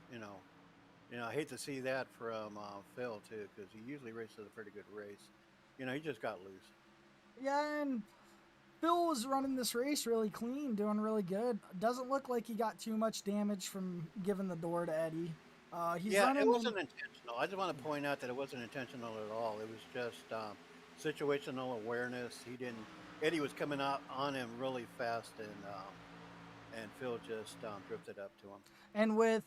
I hate to see that from Phil too, because he usually races a pretty good race. He just got loose. Yeah, and Phil was running this race really clean, doing really good. Doesn't look like he got too much damage from giving the door to Eddie. He's Yeah, running. it wasn't intentional. I just want to point out that it wasn't intentional at all. It was just situational awareness. Eddie was coming out on him really fast, and Phil just drifted up to him. And with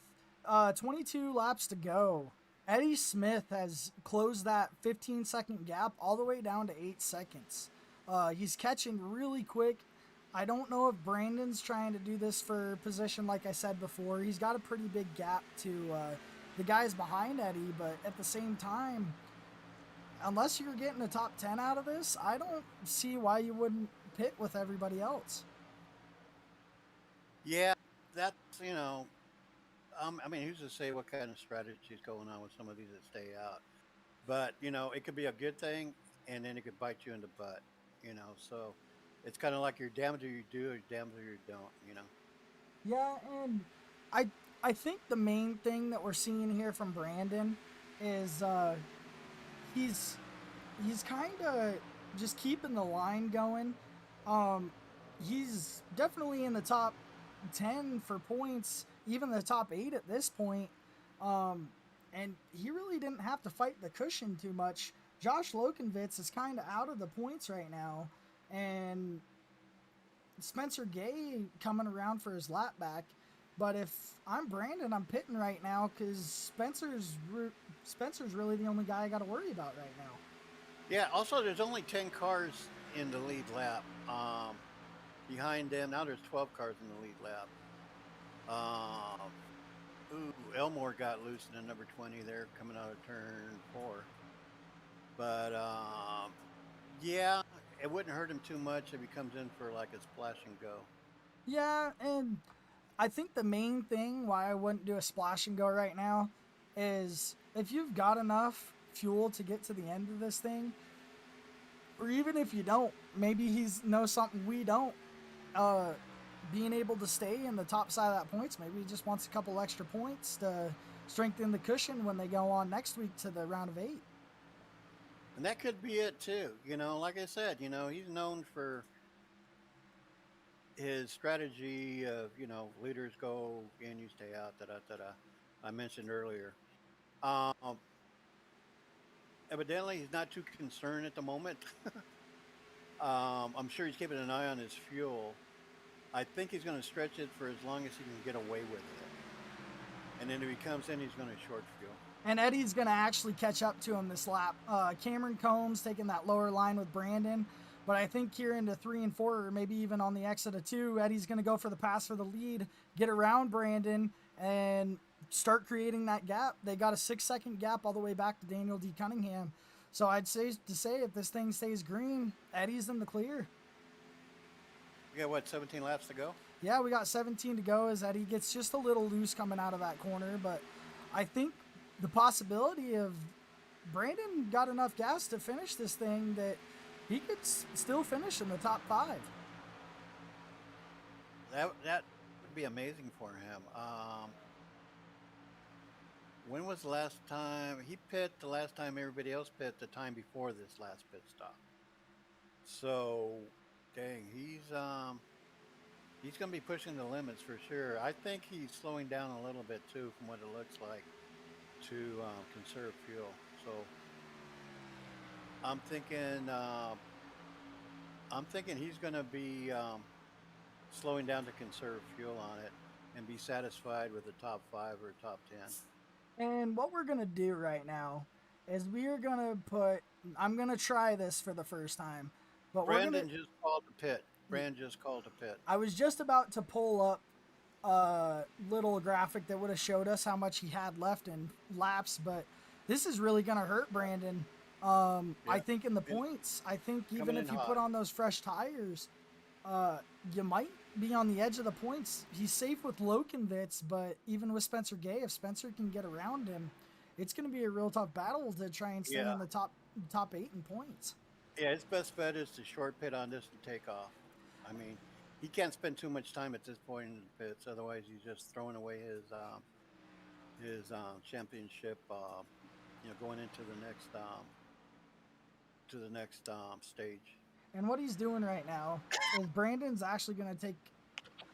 22 laps to go, Eddie Smith has closed that 15-second gap all the way down to 8 seconds. He's catching really quick. I don't know if Brandon's trying to do this for position, like I said before. He's got a pretty big gap to the guys behind Eddie, but at the same time, unless you're getting a top 10 out of this, I don't see why you wouldn't pit with everybody else. Yeah, that's, who's to say what kind of strategy is going on with some of these that stay out? But, it could be a good thing, and then it could bite you in the butt, so it's kind of like you're damned if you do or damned if you don't. Yeah, and I think the main thing that we're seeing here from Brandon is he's kind of just keeping the line going. He's definitely in the top 10 for points, even the top 8 at this point. And he really didn't have to fight the cushion too much. Josh Lokenvitz is kind of out of the points right now, and Spencer Gay coming around for his lap back. But if I'm Brandon, I'm pitting right now because Spencer's really the only guy I got to worry about right now. Yeah, also there's only 10 cars in the lead lap. Behind them, now there's 12 cars in the lead lap. Elmore got loose in the number 20 there coming out of turn 4. But, yeah, it wouldn't hurt him too much if he comes in for like a splash and go. Yeah, and I think the main thing why I wouldn't do a splash and go right now is if you've got enough fuel to get to the end of this thing, or even if you don't, maybe he knows something we don't. Being able to stay in the top side of that points, maybe he just wants a couple extra points to strengthen the cushion when they go on next week to the round of 8. And that could be it too. Like I said, he's known for his strategy of, leaders go in, you stay out, I mentioned earlier. Evidently, he's not too concerned at the moment. I'm sure he's keeping an eye on his fuel. I think he's going to stretch it for as long as he can get away with it. And then if he comes in, he's going to short fuel. And Eddie's going to actually catch up to him this lap. Cameron Combs taking that lower line with Brandon. But I think here into 3 and 4, or maybe even on the exit of 2, Eddie's going to go for the pass for the lead, get around Brandon, and start creating that gap. They got a 6-second gap all the way back to Daniel D Cunningham. So I'd say if this thing stays green, Eddie's in the clear. We got, 17 laps to go? Yeah, we got 17 to go as Eddie gets just a little loose coming out of that corner. But I think the possibility of Brandon got enough gas to finish this thing that he could still finish in the top 5. That would be amazing for him. When was the last time he pit? The last time everybody else pit, the time before this last pit stop. So, dang, he's going to be pushing the limits for sure. I think he's slowing down a little bit too, from what it looks like, to conserve fuel. So, I'm thinking he's going to be slowing down to conserve fuel on it and be satisfied with the top 5 or top 10. And what we're going to do right now is we are going to I'm going to try this for the first time. But Brandon just called to pit. I was just about to pull up a little graphic that would have showed us how much he had left in laps, but this is really going to hurt Brandon. Yeah. I think in the points, I think even if you put on those fresh tires, you might be on the edge of the points. He's safe with Lokenvitz, but even with Spencer Gay, if Spencer can get around him, it's going to be a real tough battle to try and stay Yeah. in the top 8 in points. Yeah, his best bet is to short pit on this and take off. I mean, he can't spend too much time at this point in the pits, otherwise he's just throwing away his championship. Going into the next stage. And what he's doing right now is Brandon's actually going to take.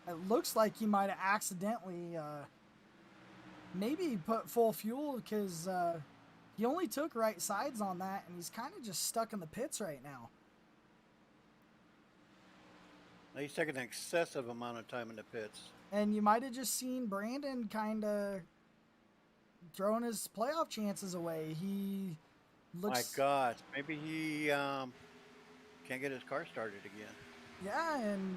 It looks like he might have accidentally maybe put full fuel because he only took right sides on that, and he's kind of just stuck in the pits right now. He's taking an excessive amount of time in the pits. And you might have just seen Brandon kind of throwing his playoff chances away. He looks. My God, maybe he can't get his car started again. Yeah, and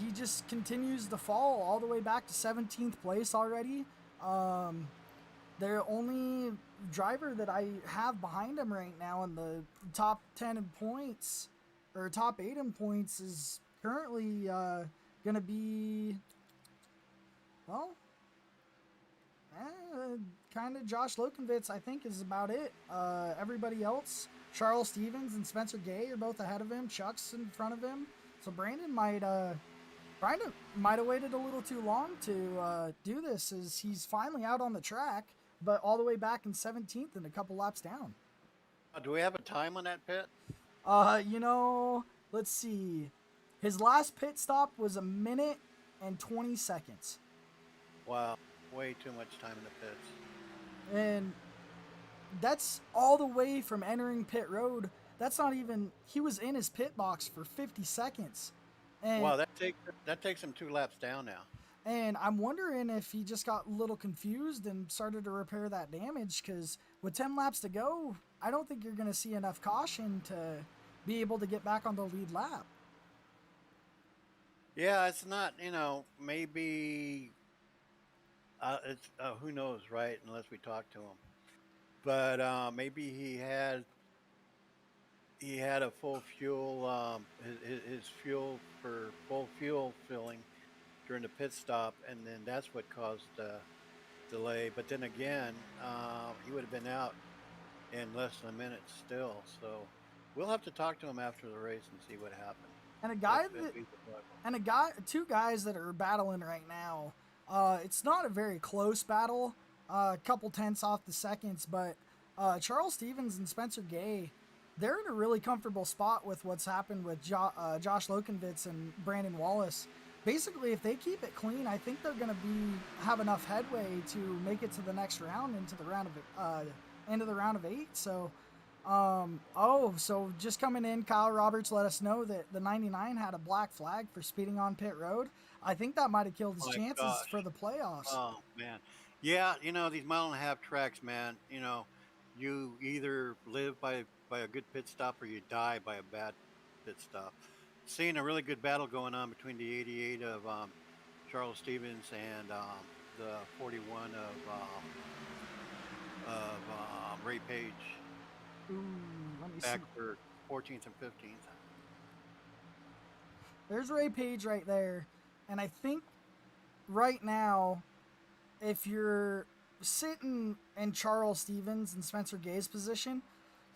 he just continues to fall all the way back to 17th place already. The only driver that I have behind him right now in the top 10 in points, or top 8 in points, is currently going to be, well, kind of Josh Lokenvitz, I think, is about it. Everybody else, Charles Stevens and Spencer Gay are both ahead of him. Chuck's in front of him. So Brandon might have waited a little too long to do this, as he's finally out on the track, but all the way back in 17th and a couple laps down. Do we have a time on that pit? Let's see. His last pit stop was 1 minute and 20 seconds. Wow, way too much time in the pits. And that's all the way from entering pit road. That's not even, he was in his pit box for 50 seconds. And, wow, that takes him 2 laps down now. And I'm wondering if he just got a little confused and started to repair that damage, because with 10 laps to go, I don't think you're going to see enough caution to be able to get back on the lead lap. Yeah, it's not, maybe, it's who knows, right? Unless we talk to him. But maybe he had a full fuel, his fuel for full fuel filling during the pit stop, and then that's what caused the delay. But then again, he would have been out in less than a minute still. So we'll have to talk to him after the race and see what happened. And two guys that are battling right now. It's not a very close battle. A couple tenths off the seconds, but Charles Stevens and Spencer Gay, they're in a really comfortable spot with what's happened with Josh Lokenvitz and Brandon Wallace. Basically, if they keep it clean, I think they're going to have enough headway to make it to the next round, into the round of 8. So, so just coming in, Kyle Roberts let us know that the 99 had a black flag for speeding on pit road. I think that might have killed his chances for the playoffs. Oh man, yeah, these 1.5 mile tracks, man. You either live by a good pit stop or you die by a bad pit stop. Seeing a really good battle going on between the 88 of Charles Stevens and the 41 of Ray Page. Ooh, let me back see. for 14th and 15th. There's Ray Page right there. And I think right now, if you're sitting in Charles Stevens and Spencer Gay's position,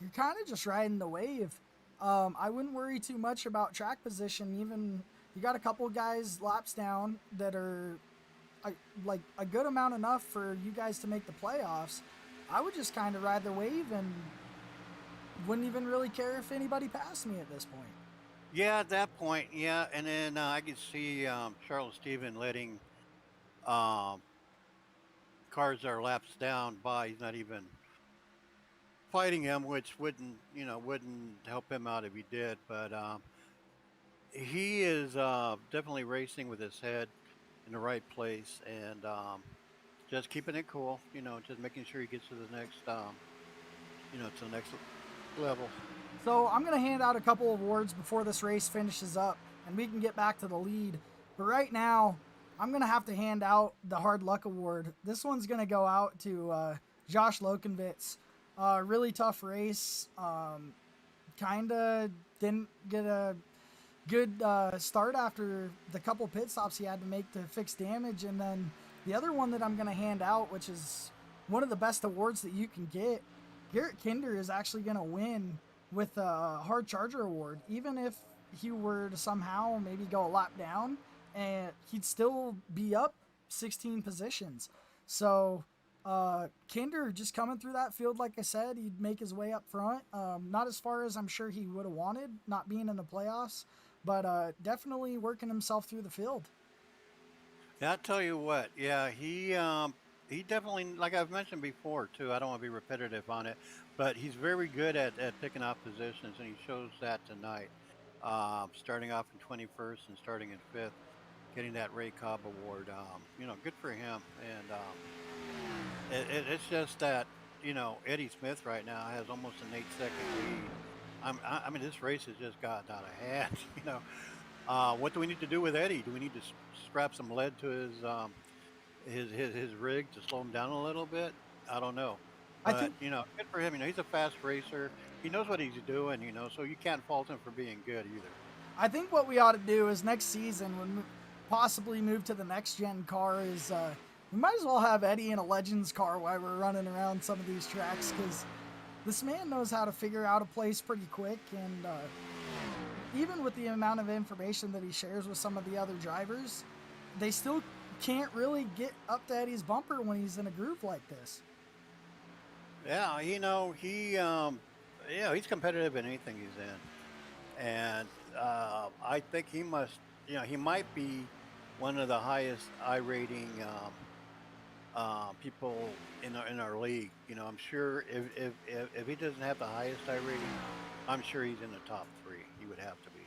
you're kind of just riding the wave. I wouldn't worry too much about track position. Even you got a couple guys laps down that are like a good amount enough for you guys to make the playoffs. I would just kind of ride the wave and wouldn't even really care if anybody passed me at this point. Yeah, at that point, yeah. And then I could see Charles Stevens letting cars that are laps down by. He's not even fighting him, which wouldn't help him out if he did. But he is definitely racing with his head in the right place and just keeping it cool. Just making sure he gets to the next, to the next level. So I'm going to hand out a couple of awards before this race finishes up, and we can get back to the lead. But right now, I'm going to have to hand out the Hard Luck Award. This one's going to go out to Josh Lokenvitz. Really tough race. Kind of didn't get a good start after the couple pit stops he had to make to fix damage. And then the other one that I'm going to hand out, which is one of the best awards that you can get. Garrett Kinder is actually going to win with a hard charger award, even if he were to somehow maybe go a lap down, and he'd still be up 16 positions. So Kinder just coming through that field, like I said, he'd make his way up front. Not as far as I'm sure he would have wanted, not being in the playoffs, but definitely working himself through the field. Yeah, I'll tell you what. Yeah, he definitely, like I've mentioned before too. I don't want to be repetitive on it, but he's very good at picking off positions, and he shows that tonight. Starting off in 21st and starting in fifth, getting that Ray Cobb award. Good for him. And it's just that Eddie Smith right now has almost an 8-second lead. I mean, this race has just gotten out of hand. What do we need to do with Eddie? Do we need to strap some lead to his rig to slow him down a little bit? I don't know, I but think good for him. He's a fast racer. He knows what he's doing. So you can't fault him for being good either. I think what we ought to do is next season, when we possibly move to the next gen car, is we might as well have Eddie in a Legends car while we're running around some of these tracks, because this man knows how to figure out a place pretty quick, and even with the amount of information that he shares with some of the other drivers, they still can't really get up to Eddie's bumper when he's in a groove like this. Yeah, he's competitive in anything he's in, and I think he might be one of the highest I rating people in our league. I'm sure if he doesn't have the highest I rating, I'm sure he's in the top three. He would have to be.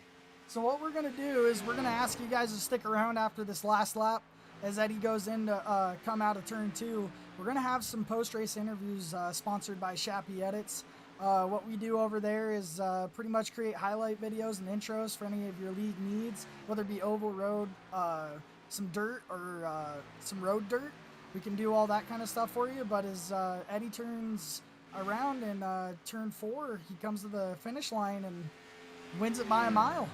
So what we're going to do is we're going to ask you guys to stick around after this last lap as Eddie goes in to come out of turn 2. We're going to have some post-race interviews sponsored by Shappy Edits. What we do over there is pretty much create highlight videos and intros for any of your league needs, whether it be oval road, some dirt, or some road dirt. We can do all that kind of stuff for you, but as Eddie turns around in turn 4, he comes to the finish line and wins it by a mile.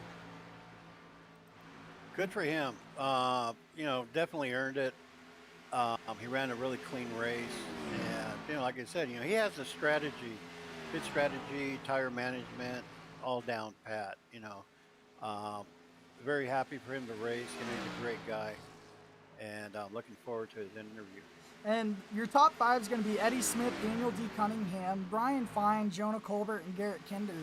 Good for him. Definitely earned it. He ran a really clean race, and like I said, he has a strategy, good strategy, tire management, all down pat. Very happy for him to race. He's a great guy, and I'm looking forward to his interview. And your top 5 is going to be Eddie Smith, Daniel D Cunningham, Brian Fine, Jonah Colbert, and Garrett Kinder.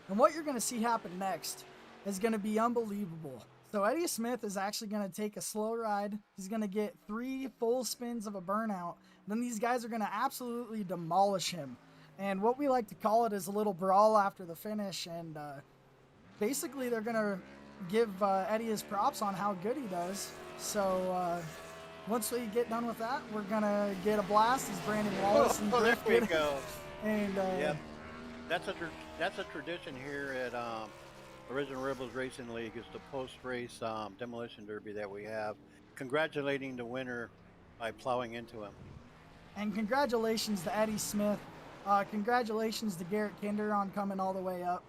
And what you're going to see happen next is going to be unbelievable. So Eddie Smith is actually going to take a slow ride. He's going to get 3 full spins of a burnout. Then these guys are going to absolutely demolish him. And what we like to call it is a little brawl after the finish. And basically they're going to give Eddie his props on how good he does. So once we get done with that, we're going to get a blast as Brandon Wallace and Griff there we go. And yeah, that's a tradition here at Original Rebels Racing League, is the post-race demolition derby that we have, congratulating the winner by plowing into him. And congratulations to Eddie Smith. Congratulations to Garrett Kinder on coming all the way up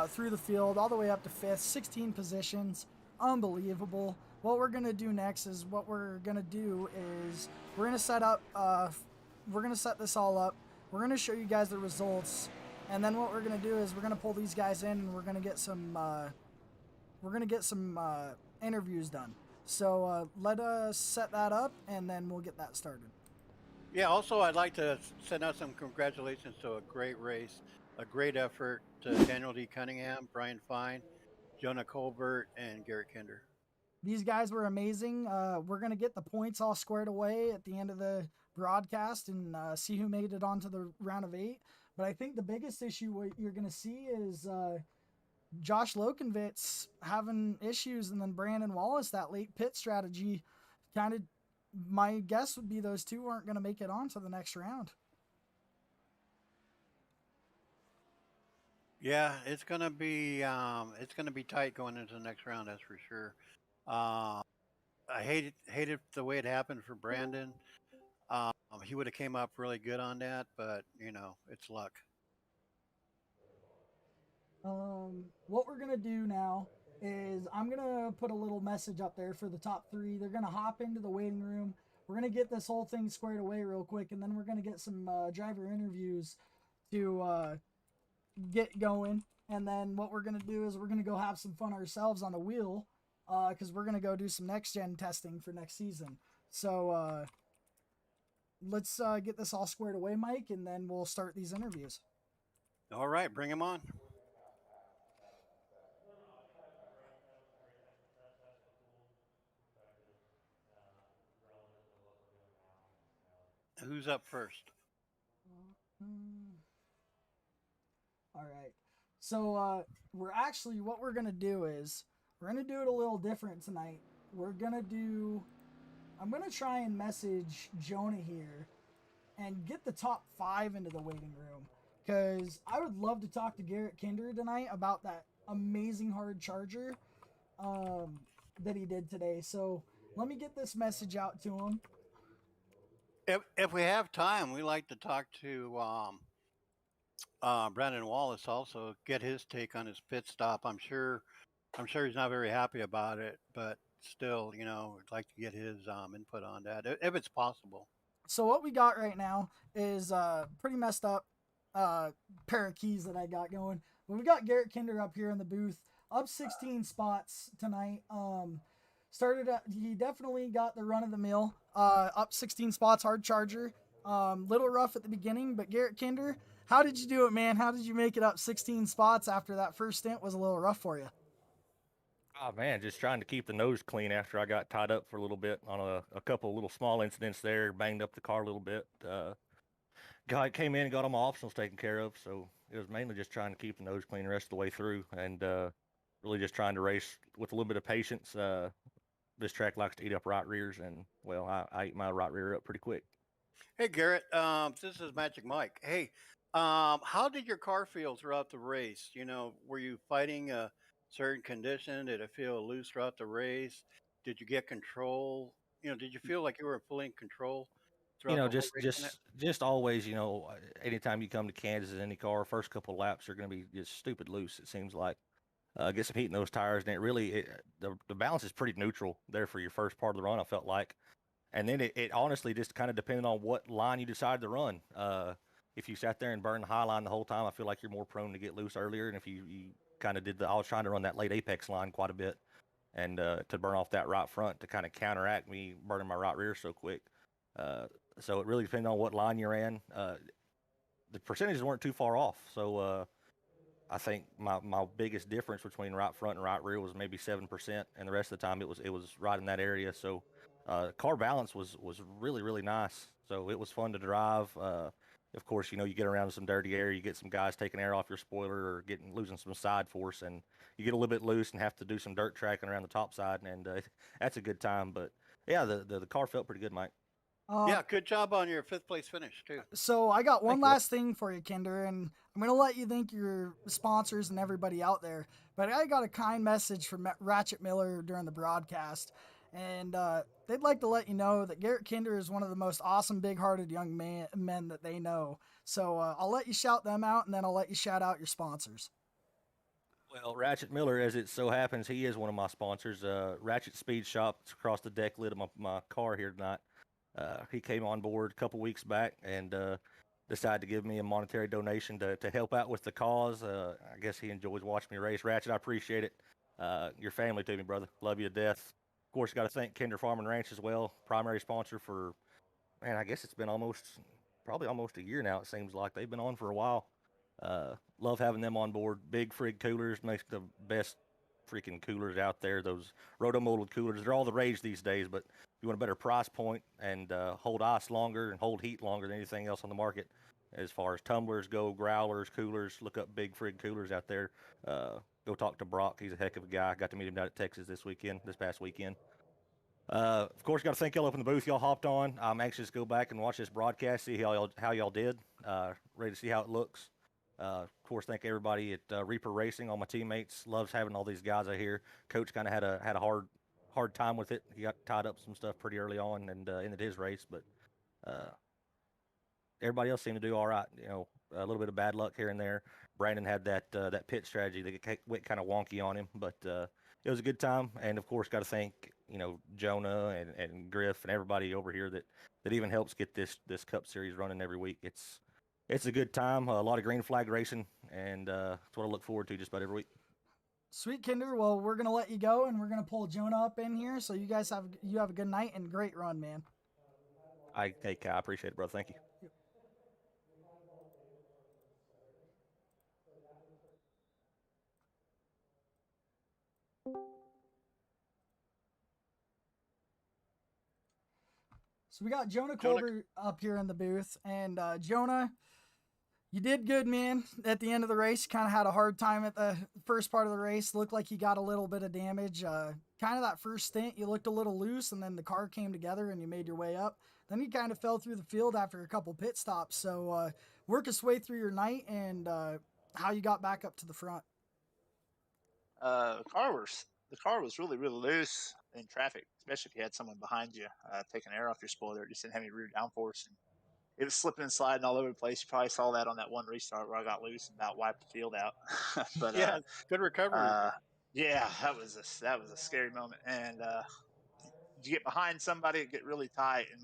through the field, all the way up to 5th, 16 positions. Unbelievable. What we're going to do next is we're going to set this all up. We're going to show you guys the results. And then what we're going to do is we're going to pull these guys in, and we're going to get some interviews done. So let us set that up, and then we'll get that started. Yeah, also I'd like to send out some congratulations to a great race, a great effort to Daniel D Cunningham, Brian Fine, Jonah Colbert, and Garrett Kinder. These guys were amazing. We're going to get the points all squared away at the end of the broadcast and see who made it onto the round of 8. But I think the biggest issue what you're going to see is Josh Lokenvitz having issues, and then Brandon Wallace, that late pit strategy. Kind of, my guess would be those two aren't going to make it on to the next round. Yeah, it's gonna be tight going into the next round. That's for sure. I hated the way it happened for Brandon. He would have came up really good on that, but it's luck. What we're gonna do now is I'm gonna put a little message up there for the top 3. They're gonna hop into the waiting room. we're gonna get this whole thing squared away real quick, and then we're gonna get some driver interviews to get going. And then what we're gonna do is we're gonna go have some fun ourselves on the wheel, because we're gonna go do some next gen testing for next season. So let's get this all squared away, Mike, and then we'll start these interviews. All right, bring him on. Who's up first? All right. So we're actually, what we're gonna do is we're gonna do it a little different tonight. I'm gonna try and message Jonah here and get the top 5 into the waiting room, because I would love to talk to Garrett Kinder tonight about that amazing hard charger that he did today. So let me get this message out to him. If we have time, we like to talk to Brandon Wallace also, get his take on his pit stop. I'm sure he's not very happy about it, but still, we'd like to get his input on that if it's possible. So what we got right now is pretty messed up pair of keys that I got going. But we got Garrett Kinder up here in the booth, up 16 spots tonight. He definitely got the run of the mill, up 16 spots, hard charger. Little rough at the beginning, but Garrett Kinder, how did you do it, man? How did you make it up 16 spots after that first stint was a little rough for you? Oh man, just trying to keep the nose clean after I got tied up for a little bit on a couple of little small incidents there, banged up the car a little bit. Guy came in and got all my optionals taken care of, so it was mainly just trying to keep the nose clean the rest of the way through, and really just trying to race with a little bit of patience. This track likes to eat up right rears, and well, I ate my right rear up pretty quick. Hey Garrett, this is Magic Mike. Hey, how did your car feel throughout the race? Were you fighting a certain condition? Did it feel loose throughout the race? Did you get control? Did you feel like you were fully in control throughout the whole Just race? just always, anytime you come to Kansas in any car, first couple of laps are going to be just stupid loose. It seems like get some heat in those tires, and the balance is pretty neutral there for your first part of the run. I felt like, and then it honestly just kind of depended on what line you decided to run. If you sat there and burned the high line the whole time, I feel like you're more prone to get loose earlier. And if you kind of I was trying to run that late apex line quite a bit, and to burn off that right front to kind of counteract me burning my right rear so quick. So it really depended on what line you ran. The percentages weren't too far off. So I think my biggest difference between right front and right rear was maybe 7%, and the rest of the time it was right in that area. So car balance was really, really nice. So it was fun to drive. Of course, you get around some dirty air, you get some guys taking air off your spoiler or losing some side force, and you get a little bit loose and have to do some dirt tracking around the top side, and that's a good time. But yeah, the car felt pretty good, Mike. Yeah, good job on your 5th place finish too. So I got one last thing for you, Kinder, and I'm gonna let you thank your sponsors and everybody out there. But I got a kind message from Ratchet Miller during the broadcast, and they'd like to let you know that Garrett Kinder is one of the most awesome, big-hearted young men that they know. So I'll let you shout them out, and then I'll let you shout out your sponsors. Well, Ratchet Miller, as it so happens, he is one of my sponsors. Ratchet Speed Shop, it's across the deck lid of my car here tonight. He came on board a couple weeks back and decided to give me a monetary donation to help out with the cause. I guess he enjoys watching me race. Ratchet, I appreciate it. Your family to me, brother. Love you to death. Of course, got to thank Kinder Farm and Ranch as well, primary sponsor for, man, I guess it's been probably almost a year now. It seems like they've been on for a while. Love having them on board. Big frig coolers, makes the best freaking coolers out there. Those roto-molded coolers, they're all the rage these days, but if you want a better price point and hold ice longer and hold heat longer than anything else on the market, as far as tumblers go, growlers, coolers, look up big frig coolers out there. Go talk to Brock. He's a heck of a guy. Got to meet him down at Texas this past weekend. Of course, got to thank y'all up in the booth. Y'all hopped on. I'm anxious to go back and watch this broadcast, see how y'all did. Ready to see how it looks. Of course, thank everybody at Reaper Racing, all my teammates. Loves having all these guys out here. Coach kind of had a hard time with it. He got tied up some stuff pretty early on and ended his race, but everybody else seemed to do all right. A little bit of bad luck here and there. Brandon had that pit strategy that went kind of wonky on him, but it was a good time. And of course, got to thank Jonah and Griff and everybody over here that even helps get this Cup Series running every week. It's a good time. A lot of green flag racing, and it's what I look forward to just about every week. Sweet Kinder, well, we're gonna let you go, and we're gonna pull Jonah up in here. So you guys have a good night and great run, man. Hey, Kai, I appreciate it, brother. Thank you. So we got Jonah Colbert up here in the booth, and Jonah, you did good, man. At the end of the race, you kind of had a hard time at the first part of the race. Looked like you got a little bit of damage. Kind of that first stint, you looked a little loose, and then the car came together and you made your way up. Then you kind of fell through the field after a couple pit stops. So work us way through your night and how you got back up to the front. The car was really loose in traffic, especially if you had someone behind you taking air off your spoiler. It just didn't have any rear downforce, and it was slipping and sliding all over the place. You probably saw that on that one restart where I got loose and about wiped the field out. But Yeah, good recovery. yeah, that was a scary moment. And you get behind somebody, it get really tight, and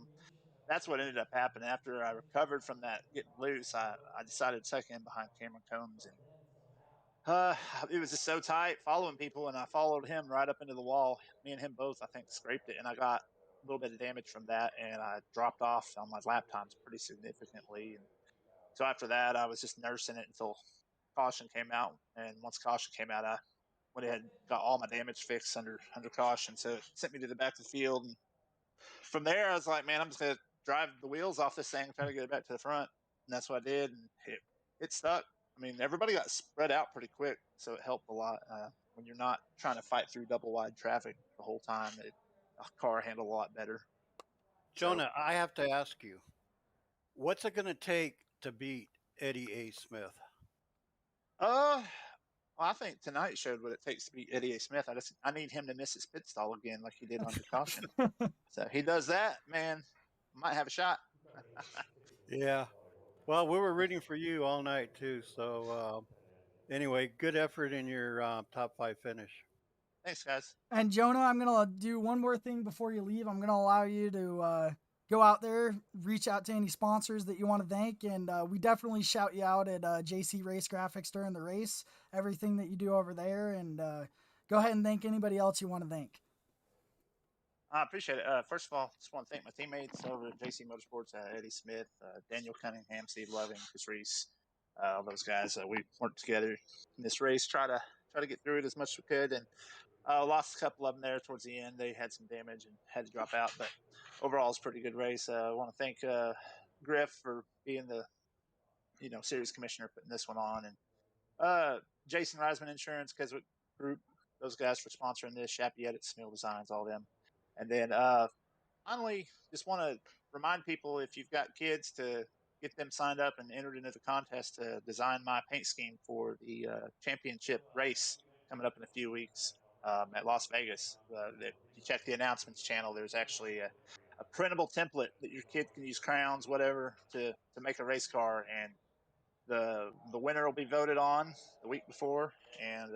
that's what ended up happening. After I recovered from that getting loose, I decided to tuck in behind Cameron Combs, and it was just so tight following people, and I followed him right up into the wall. Me and him both, I think, scraped it, and I got a little bit of damage from that, and I dropped off on my lap times pretty significantly. And so after that, I was just nursing it until caution came out, and once caution came out, I went ahead and got all my damage fixed under caution. So it sent me to the back of the field, and from there, I was like, man, I'm just gonna drive the wheels off this thing, try to get it back to the front, and that's what I did, and it stuck. I mean, everybody got spread out pretty quick, so it helped a lot. When you're not trying to fight through double wide traffic the whole time, a car handled a lot better. Jonah, I have to ask you, what's it going to take to beat Eddie A. Smith? Well, I think tonight showed what it takes to beat Eddie A. Smith. I need him to miss his pit stall again, like he did under caution. So he does that, man, might have a shot. Yeah. Well, we were rooting for you all night too. So anyway, good effort in your top 5 finish. Thanks, guys. And Jonah, I'm gonna do one more thing before you leave. I'm gonna allow you to go out there, reach out to any sponsors that you want to thank, and we definitely shout you out at JC Race Graphics during the race. Everything that you do over there, and go ahead and thank anybody else you want to thank. I appreciate it. First of all, just want to thank my teammates over at JC Motorsports, Eddie Smith, Daniel Cunningham, Steve Loving, Chris Reese, all those guys. We worked together in this race, try to get through it as much as we could, and lost a couple of them there towards the end. They had some damage and had to drop out, but overall, it's a pretty good race. I want to thank Griff for being the series commissioner, putting this one on, and Jason Reisman Insurance, Keswick Group, those guys for sponsoring this, Shappy Edits, Mill Designs, all them. And then finally, just want to remind people, if you've got kids, to get them signed up and entered into the contest to design my paint scheme for the championship race coming up in a few weeks at Las Vegas. If you check the announcements channel, there's actually a printable template that your kid can use, crayons, whatever, to make a race car. And the winner will be voted on the week before, and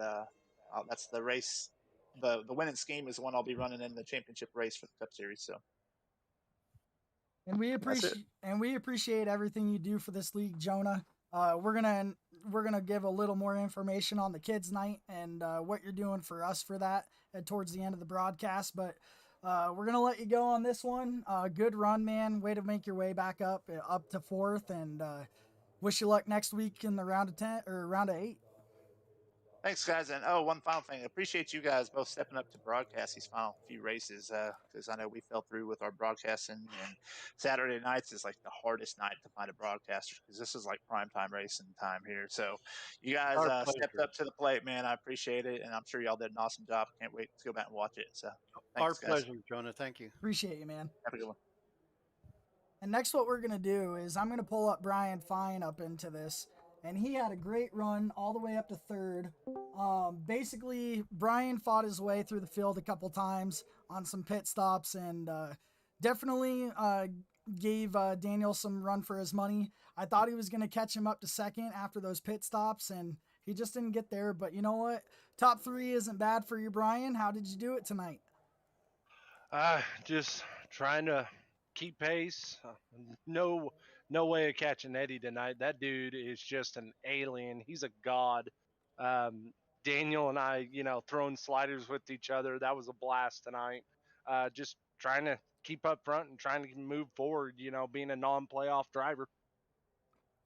that's the race. The winning scheme is the one I'll be running in the championship race for the Cup Series. So, and we appreciate everything you do for this league, Jonah. We're gonna give a little more information on the kids' night and what you're doing for us for that towards the end of the broadcast. But we're gonna let you go on this one. Good run, man. Way to make your way back up to 4th, and wish you luck next week in the round of 10 or round of 8. Thanks, guys. And one final thing. I appreciate you guys both stepping up to broadcast these final few races, because I know we fell through with our broadcasting, and Saturday nights is like the hardest night to find a broadcaster, because this is like primetime racing time here. So you guys stepped up to the plate, man. I appreciate it, and I'm sure y'all did an awesome job. Can't wait to go back and watch it. So thanks, Our pleasure, Jonah. Thank you. Appreciate you, man. Have a good one. And next, what we're going to do is I'm going to pull up Brian Fine up into this. And he had a great run all the way up to 3rd. Basically, Brian fought his way through the field a couple times on some pit stops, and definitely gave Daniel some run for his money. I thought he was going to catch him up to 2nd after those pit stops, and he just didn't get there. But you know what? Top 3 isn't bad for you, Brian. How did you do it tonight? Just trying to keep pace. No, no way of catching Eddie tonight. That dude is just an alien. He's a god. Um, Daniel and I, throwing sliders with each other. That was a blast tonight. Just trying to keep up front and trying to move forward. Being a non-playoff driver.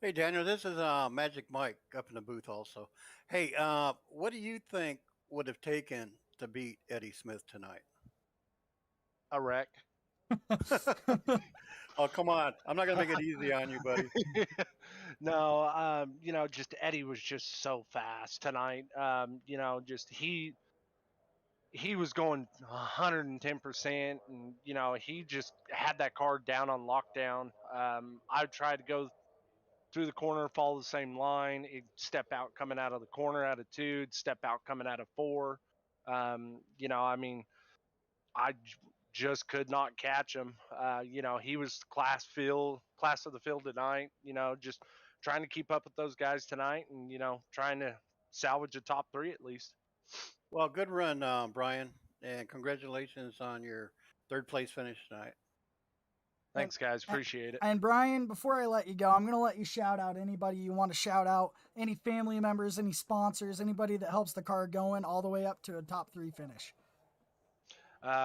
Hey, Daniel, this is Magic Mike up in the booth also. Hey, what do you think would have taken to beat Eddie Smith tonight? A wreck. Oh, come on. I'm not going to make it easy on you, buddy. No, just Eddie was just so fast tonight. Just he was going 110%, and he just had that car down on lockdown. I tried to go through the corner, follow the same line. He'd step out coming out of the corner out of two, step out coming out of four. I just could not catch him. He was class of the field tonight. Just trying to keep up with those guys tonight, and trying to salvage a top three at least. Well, good run, Brian, and congratulations on your third place finish tonight. Thanks, guys. Appreciate it. And Brian, before I let you go, I'm going to let you shout out anybody you want to shout out, any family members, any sponsors, anybody that helps the car going all the way up to a top three finish.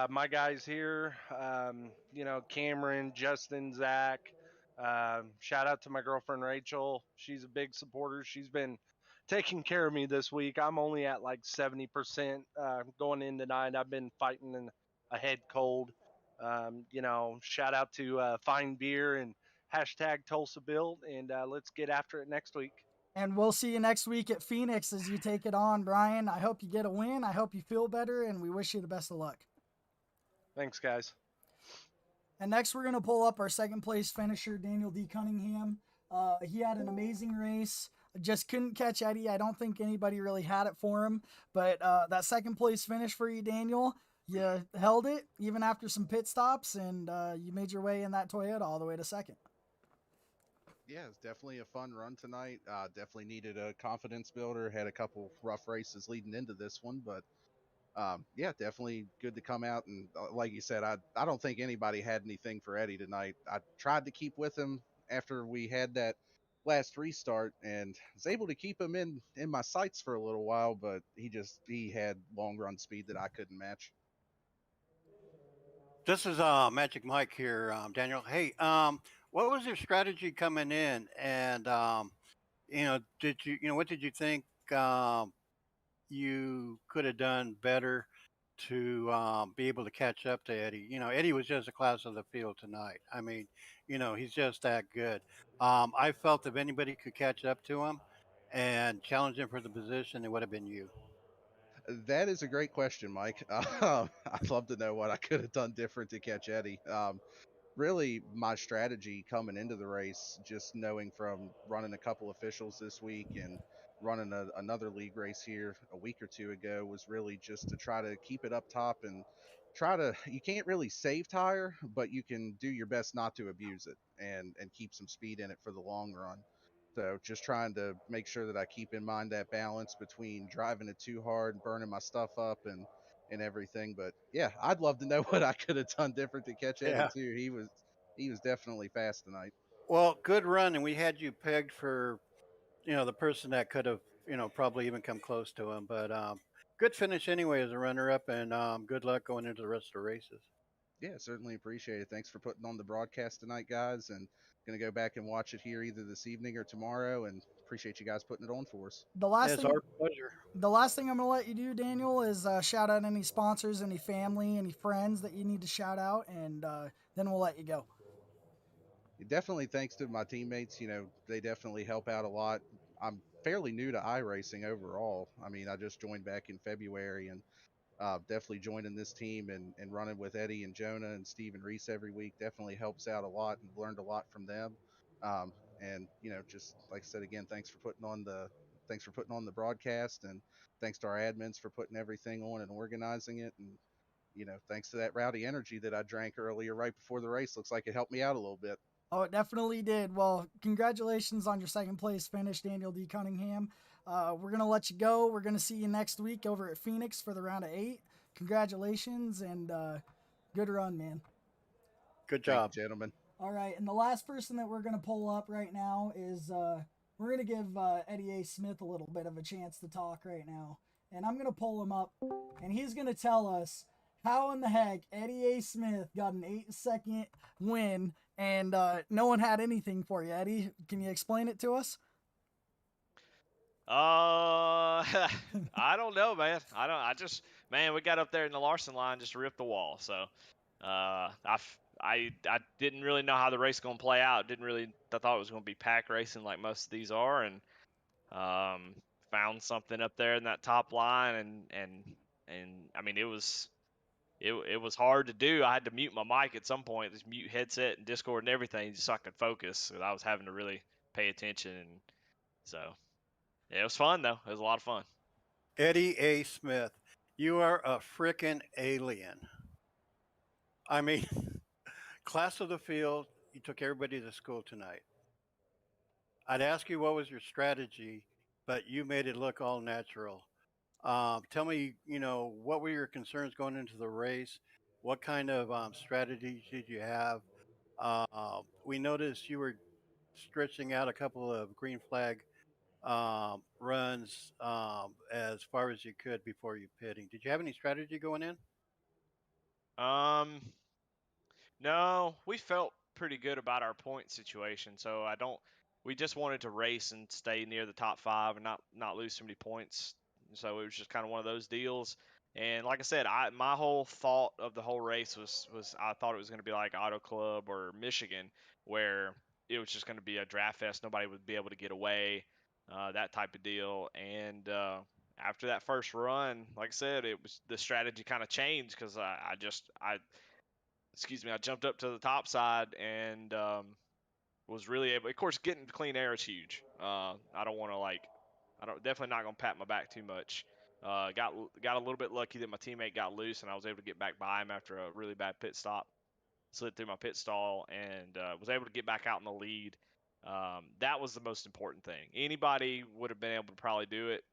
My guys here, Cameron, Justin, Zach. Shout out to my girlfriend, Rachel. She's a big supporter. She's been taking care of me this week. I'm only at like 70% going in tonight. I've been fighting a head cold. Shout out to Fine Beer and hashtag Tulsa Built, and let's get after it next week. And we'll see you next week at Phoenix as you take it on, Brian. I hope you get a win. I hope you feel better, and we wish you the best of luck. Thanks, guys. And next, we're going to pull up our second place finisher, Daniel D Cunningham. He had an amazing race. Just couldn't catch Eddie. I don't think anybody really had it for him. But that second place finish for you, Daniel, you held it even after some pit stops, and you made your way in that Toyota all the way to second. Yeah, it's definitely a fun run tonight. Definitely needed a confidence builder. Had a couple rough races leading into this one, but yeah, definitely good to come out. And like you said, I don't think anybody had anything for Eddie tonight. I tried to keep with him after we had that last restart and was able to keep him in my sights for a little while, but he had long run speed that I couldn't match. This is Magic Mike here, Daniel. Hey, what was your strategy coming in? And what did you think you could have done better to be able to catch up to Eddie? Eddie was just a class of the field tonight. I mean, he's just that good. I felt if anybody could catch up to him and challenge him for the position, it would have been you. That is a great question, Mike. I'd love to know what I could have done different to catch Eddie. Really, my strategy coming into the race, just knowing from running a couple officials this week and running another league race here a week or two ago, was really just to try to keep it up top and you can't really save tire, but you can do your best not to abuse it and keep some speed in it for the long run. So just trying to make sure that I keep in mind that balance between driving it too hard and burning my stuff up and everything. But yeah, I'd love to know what I could have done different to catch Eddie too. He was definitely fast tonight. Well, good run, and we had you pegged for, the person that could have, probably even come close to him. But good finish anyway as a runner-up, and good luck going into the rest of the races. Yeah, certainly appreciate it. Thanks for putting on the broadcast tonight, guys, and going to go back and watch it here either this evening or tomorrow, and appreciate you guys putting it on for us. It's our pleasure. The last thing I'm going to let you do, Daniel, is shout out any sponsors, any family, any friends that you need to shout out, and then we'll let you go. Definitely thanks to my teammates. They definitely help out a lot. I'm fairly new to iRacing overall. I mean, I just joined back in February, and definitely joining this team and running with Eddie and Jonah and Steve and Reese every week definitely helps out a lot, and learned a lot from them. And just like I said again, thanks for putting on the broadcast, and thanks to our admins for putting everything on and organizing it. And thanks to that rowdy energy that I drank earlier right before the race, looks like it helped me out a little bit. Oh, it definitely did. Well, congratulations on your second place finish, Daniel D Cunningham. We're going to let you go. We're going to see you next week over at Phoenix for the round of 8. Congratulations, and Good run, man. Good Thank job. you, gentlemen. All right, and the last person that we're going to pull up right now is we're going to give Eddie A. Smith a little bit of a chance to talk right now. And I'm going to pull him up, and he's going to tell us how in the heck Eddie A. Smith got an 8-second win, and no one had anything for you. Eddie, can you explain it to us? I don't know, man. Man, we got up there in the Larson line, just ripped the wall. So, I didn't really know how the race going to play out. I thought it was going to be pack racing like most of these are, and found something up there in that top line, and I mean it was hard to do. I had to mute my mic at some point, this mute headset and Discord and everything, just so I could focus. So I was having to really pay attention, and so yeah, it was fun though. It was a lot of fun. Eddie A. Smith, you are a frickin' alien. I mean, class of the field, you took everybody to school tonight. I'd ask you what was your strategy, but you made it look all natural. Tell me, what were your concerns going into the race? What kind of strategies did you have? We noticed you were stretching out a couple of green flag runs as far as you could before you pitting. Did you have any strategy going in? Um, no, we felt pretty good about our point situation, so I don't. We just wanted to race and stay near the top five and not lose so many points. So it was just kind of one of those deals. And like I said, my whole thought of the whole race was I thought it was going to be like Auto Club or Michigan, where it was just going to be a draft fest. Nobody would be able to get away, that type of deal. And after that first run, like I said, it was the strategy kind of changed because I jumped up to the top side and was really able. Of course, getting clean air is huge. I don't want to definitely not gonna pat my back too much. Got a little bit lucky that my teammate got loose and I was able to get back by him after a really bad pit stop. Slid through my pit stall and was able to get back out in the lead. That was the most important thing. Anybody would have been able to probably do it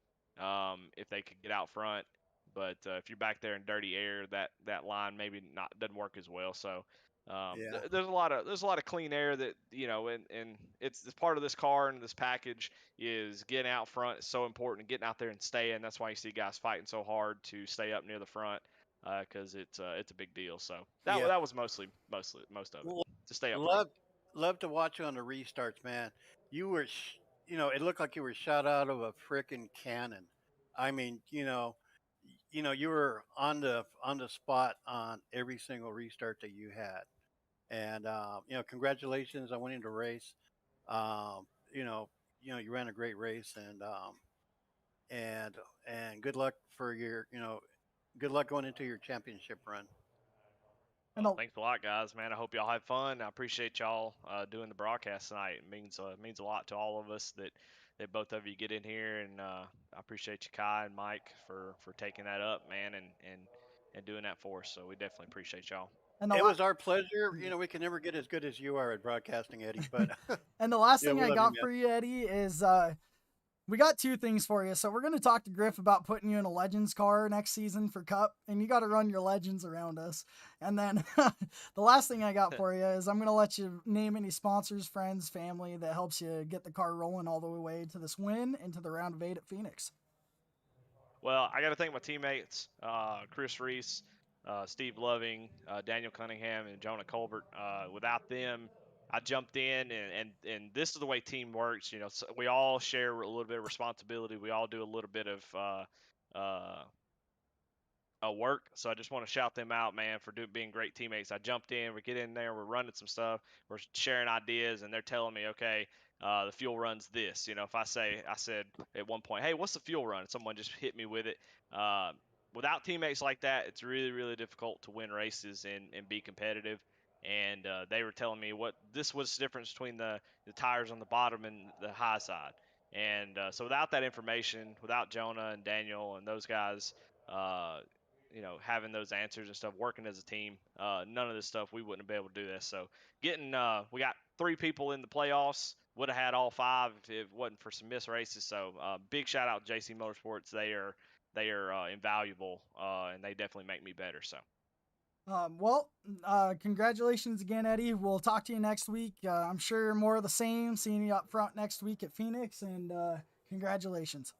if they could get out front. But if you're back there in dirty air, that line maybe not doesn't work as well. So Yeah. there's a lot of clean air that and it's part of this car and this package is getting out front is so important. Getting out there and staying. That's why you see guys fighting so hard to stay up near the front because it's a big deal. So Yeah. that was most of it to stay up front. Love to watch you on the restarts, man. You were, it looked like you were shot out of a frickin' cannon. I mean, you were on the spot on every single restart that you had, and congratulations on winning the race. Um, you ran a great race, and and good luck for good luck going into your championship run. Well, thanks a lot, guys. Man, I hope y'all had fun. I appreciate y'all doing the broadcast tonight. It means a lot to all of us that both of you get in here, and I appreciate you, Kai and Mike, for taking that up, man, and doing that for us. So we definitely appreciate y'all. And It was our pleasure. We can never get as good as you are at broadcasting, Eddie. But and the last Yeah, thing we I love you, got man. for you, Eddie, is we got two things for you. So we're going to talk to Griff about putting you in a Legends car next season for Cup, and you got to run your Legends around us. And then the last thing I got for you is I'm going to let you name any sponsors, friends, family that helps you get the car rolling all the way to this win and to the round of 8 at Phoenix. Well, I got to thank my teammates, Chris Reese, Steve Loving, Daniel Cunningham, and Jonah Colbert. Without them, I jumped in, and this is the way team works. So we all share a little bit of responsibility. We all do a little bit of work. So I just want to shout them out, man, for being great teammates. I jumped in, we get in there, we're running some stuff, we're sharing ideas, and they're telling me, okay, the fuel run's this. If I said at one point, hey, what's the fuel run? And someone just hit me with it. Without teammates like that, it's really, really difficult to win races and be competitive. And they were telling me what this was the difference between the tires on the bottom and the high side. And so without that information, without Jonah and Daniel and those guys, having those answers and stuff, working as a team, none of this stuff, we wouldn't have been able to do this. So we got 3 people in the playoffs, would have had all 5 if it wasn't for some missed races. So big shout out to JC Motorsports. They are invaluable, and they definitely make me better. So. Well, congratulations again, Eddie. We'll talk to you next week. I'm sure more of the same. Seeing you up front next week at Phoenix, and congratulations.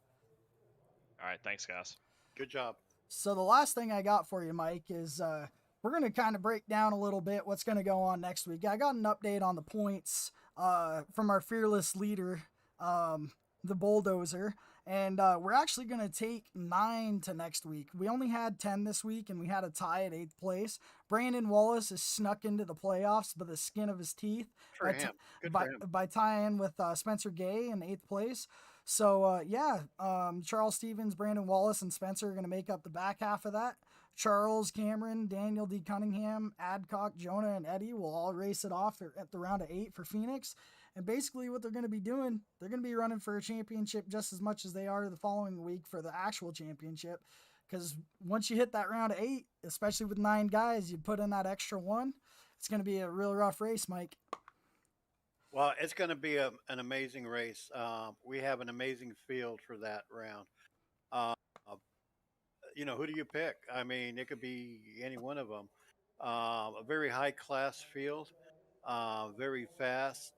All right, thanks, guys. Good job. So the last thing I got for you, Mike, is we're going to kind of break down a little bit what's going to go on next week. I got an update on the points from our fearless leader, the Bulldozer. And we're actually going to take 9 to next week. We only had 10 this week, and we had a tie at 8th place. Brandon Wallace has snuck into the playoffs by the skin of his teeth For him. Good for him. by tying with Spencer Gay in 8th place. So, Charles Stevens, Brandon Wallace, and Spencer are going to make up the back half of that. Charles, Cameron, Daniel, D Cunningham, Adcock, Jonah, and Eddie will all race it off at the round of 8 for Phoenix. And basically what they're going to be doing, they're going to be running for a championship just as much as they are the following week for the actual championship. Because once you hit that round of 8, especially with 9 guys, you put in that extra one, it's going to be a real rough race, Mike. Well, it's going to be an amazing race. We have an amazing field for that round. Uh, who do you pick? I mean, it could be any one of them. A very high class field, very fast.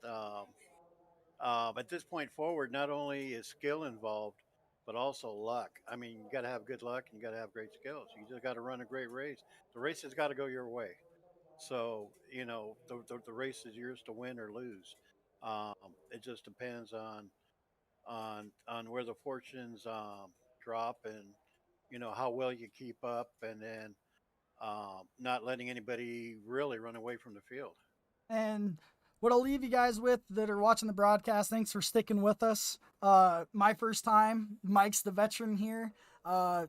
At this point forward, not only is skill involved, but also luck. I mean, you got to have good luck and you got to have great skills. You just got to run a great race. The race has got to go your way. So, the race is yours to win or lose. It just depends on where the fortunes drop and how well you keep up, and then not letting anybody really run away from the field. And what I'll leave you guys with that are watching the broadcast, thanks for sticking with us. My first time, Mike's the veteran here.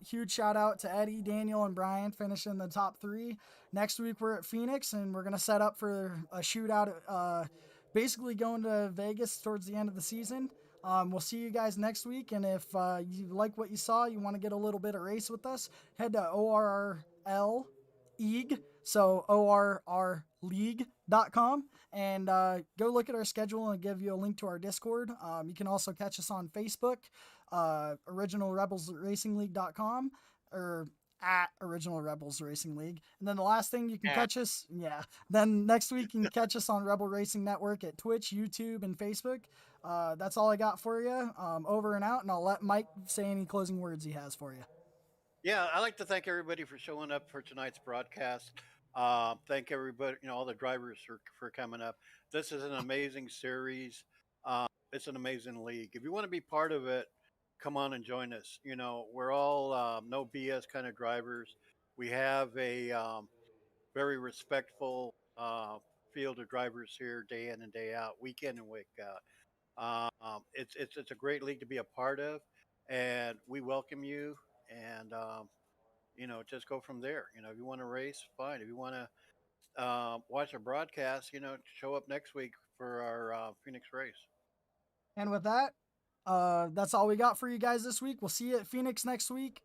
Huge shout out to Eddie, Daniel, and Brian finishing the top 3. Next week we're at Phoenix, and we're going to set up for a shootout, basically going to Vegas towards the end of the season. We'll see you guys next week, and if you like what you saw, you want to get a little bit of race with us, head to ORRL EAG, so ORRLeague.com, and go look at our schedule and give you a link to our Discord. You can also catch us on Facebook, OriginalRebelsRacingLeague.com, or at Original Rebels Racing League. And then the last thing you can catch us, then next week you can catch us on Rebel Racing Network at Twitch, YouTube, and Facebook. That's all I got for you. Over and out, and I'll let Mike say any closing words he has for you. Yeah, I'd like to thank everybody for showing up for tonight's broadcast. Thank everybody, all the drivers for coming up. This is an amazing series. It's an amazing league. If you want to be part of it, come on and join us. We're all no BS kind of drivers. We have a very respectful field of drivers here, day in and day out, week in and week out. It's a great league to be a part of, and we welcome you. And just go from there. If you want to race, fine. If you want to watch a broadcast, show up next week for our Phoenix race. And with that, that's all we got for you guys this week. We'll see you at Phoenix next week.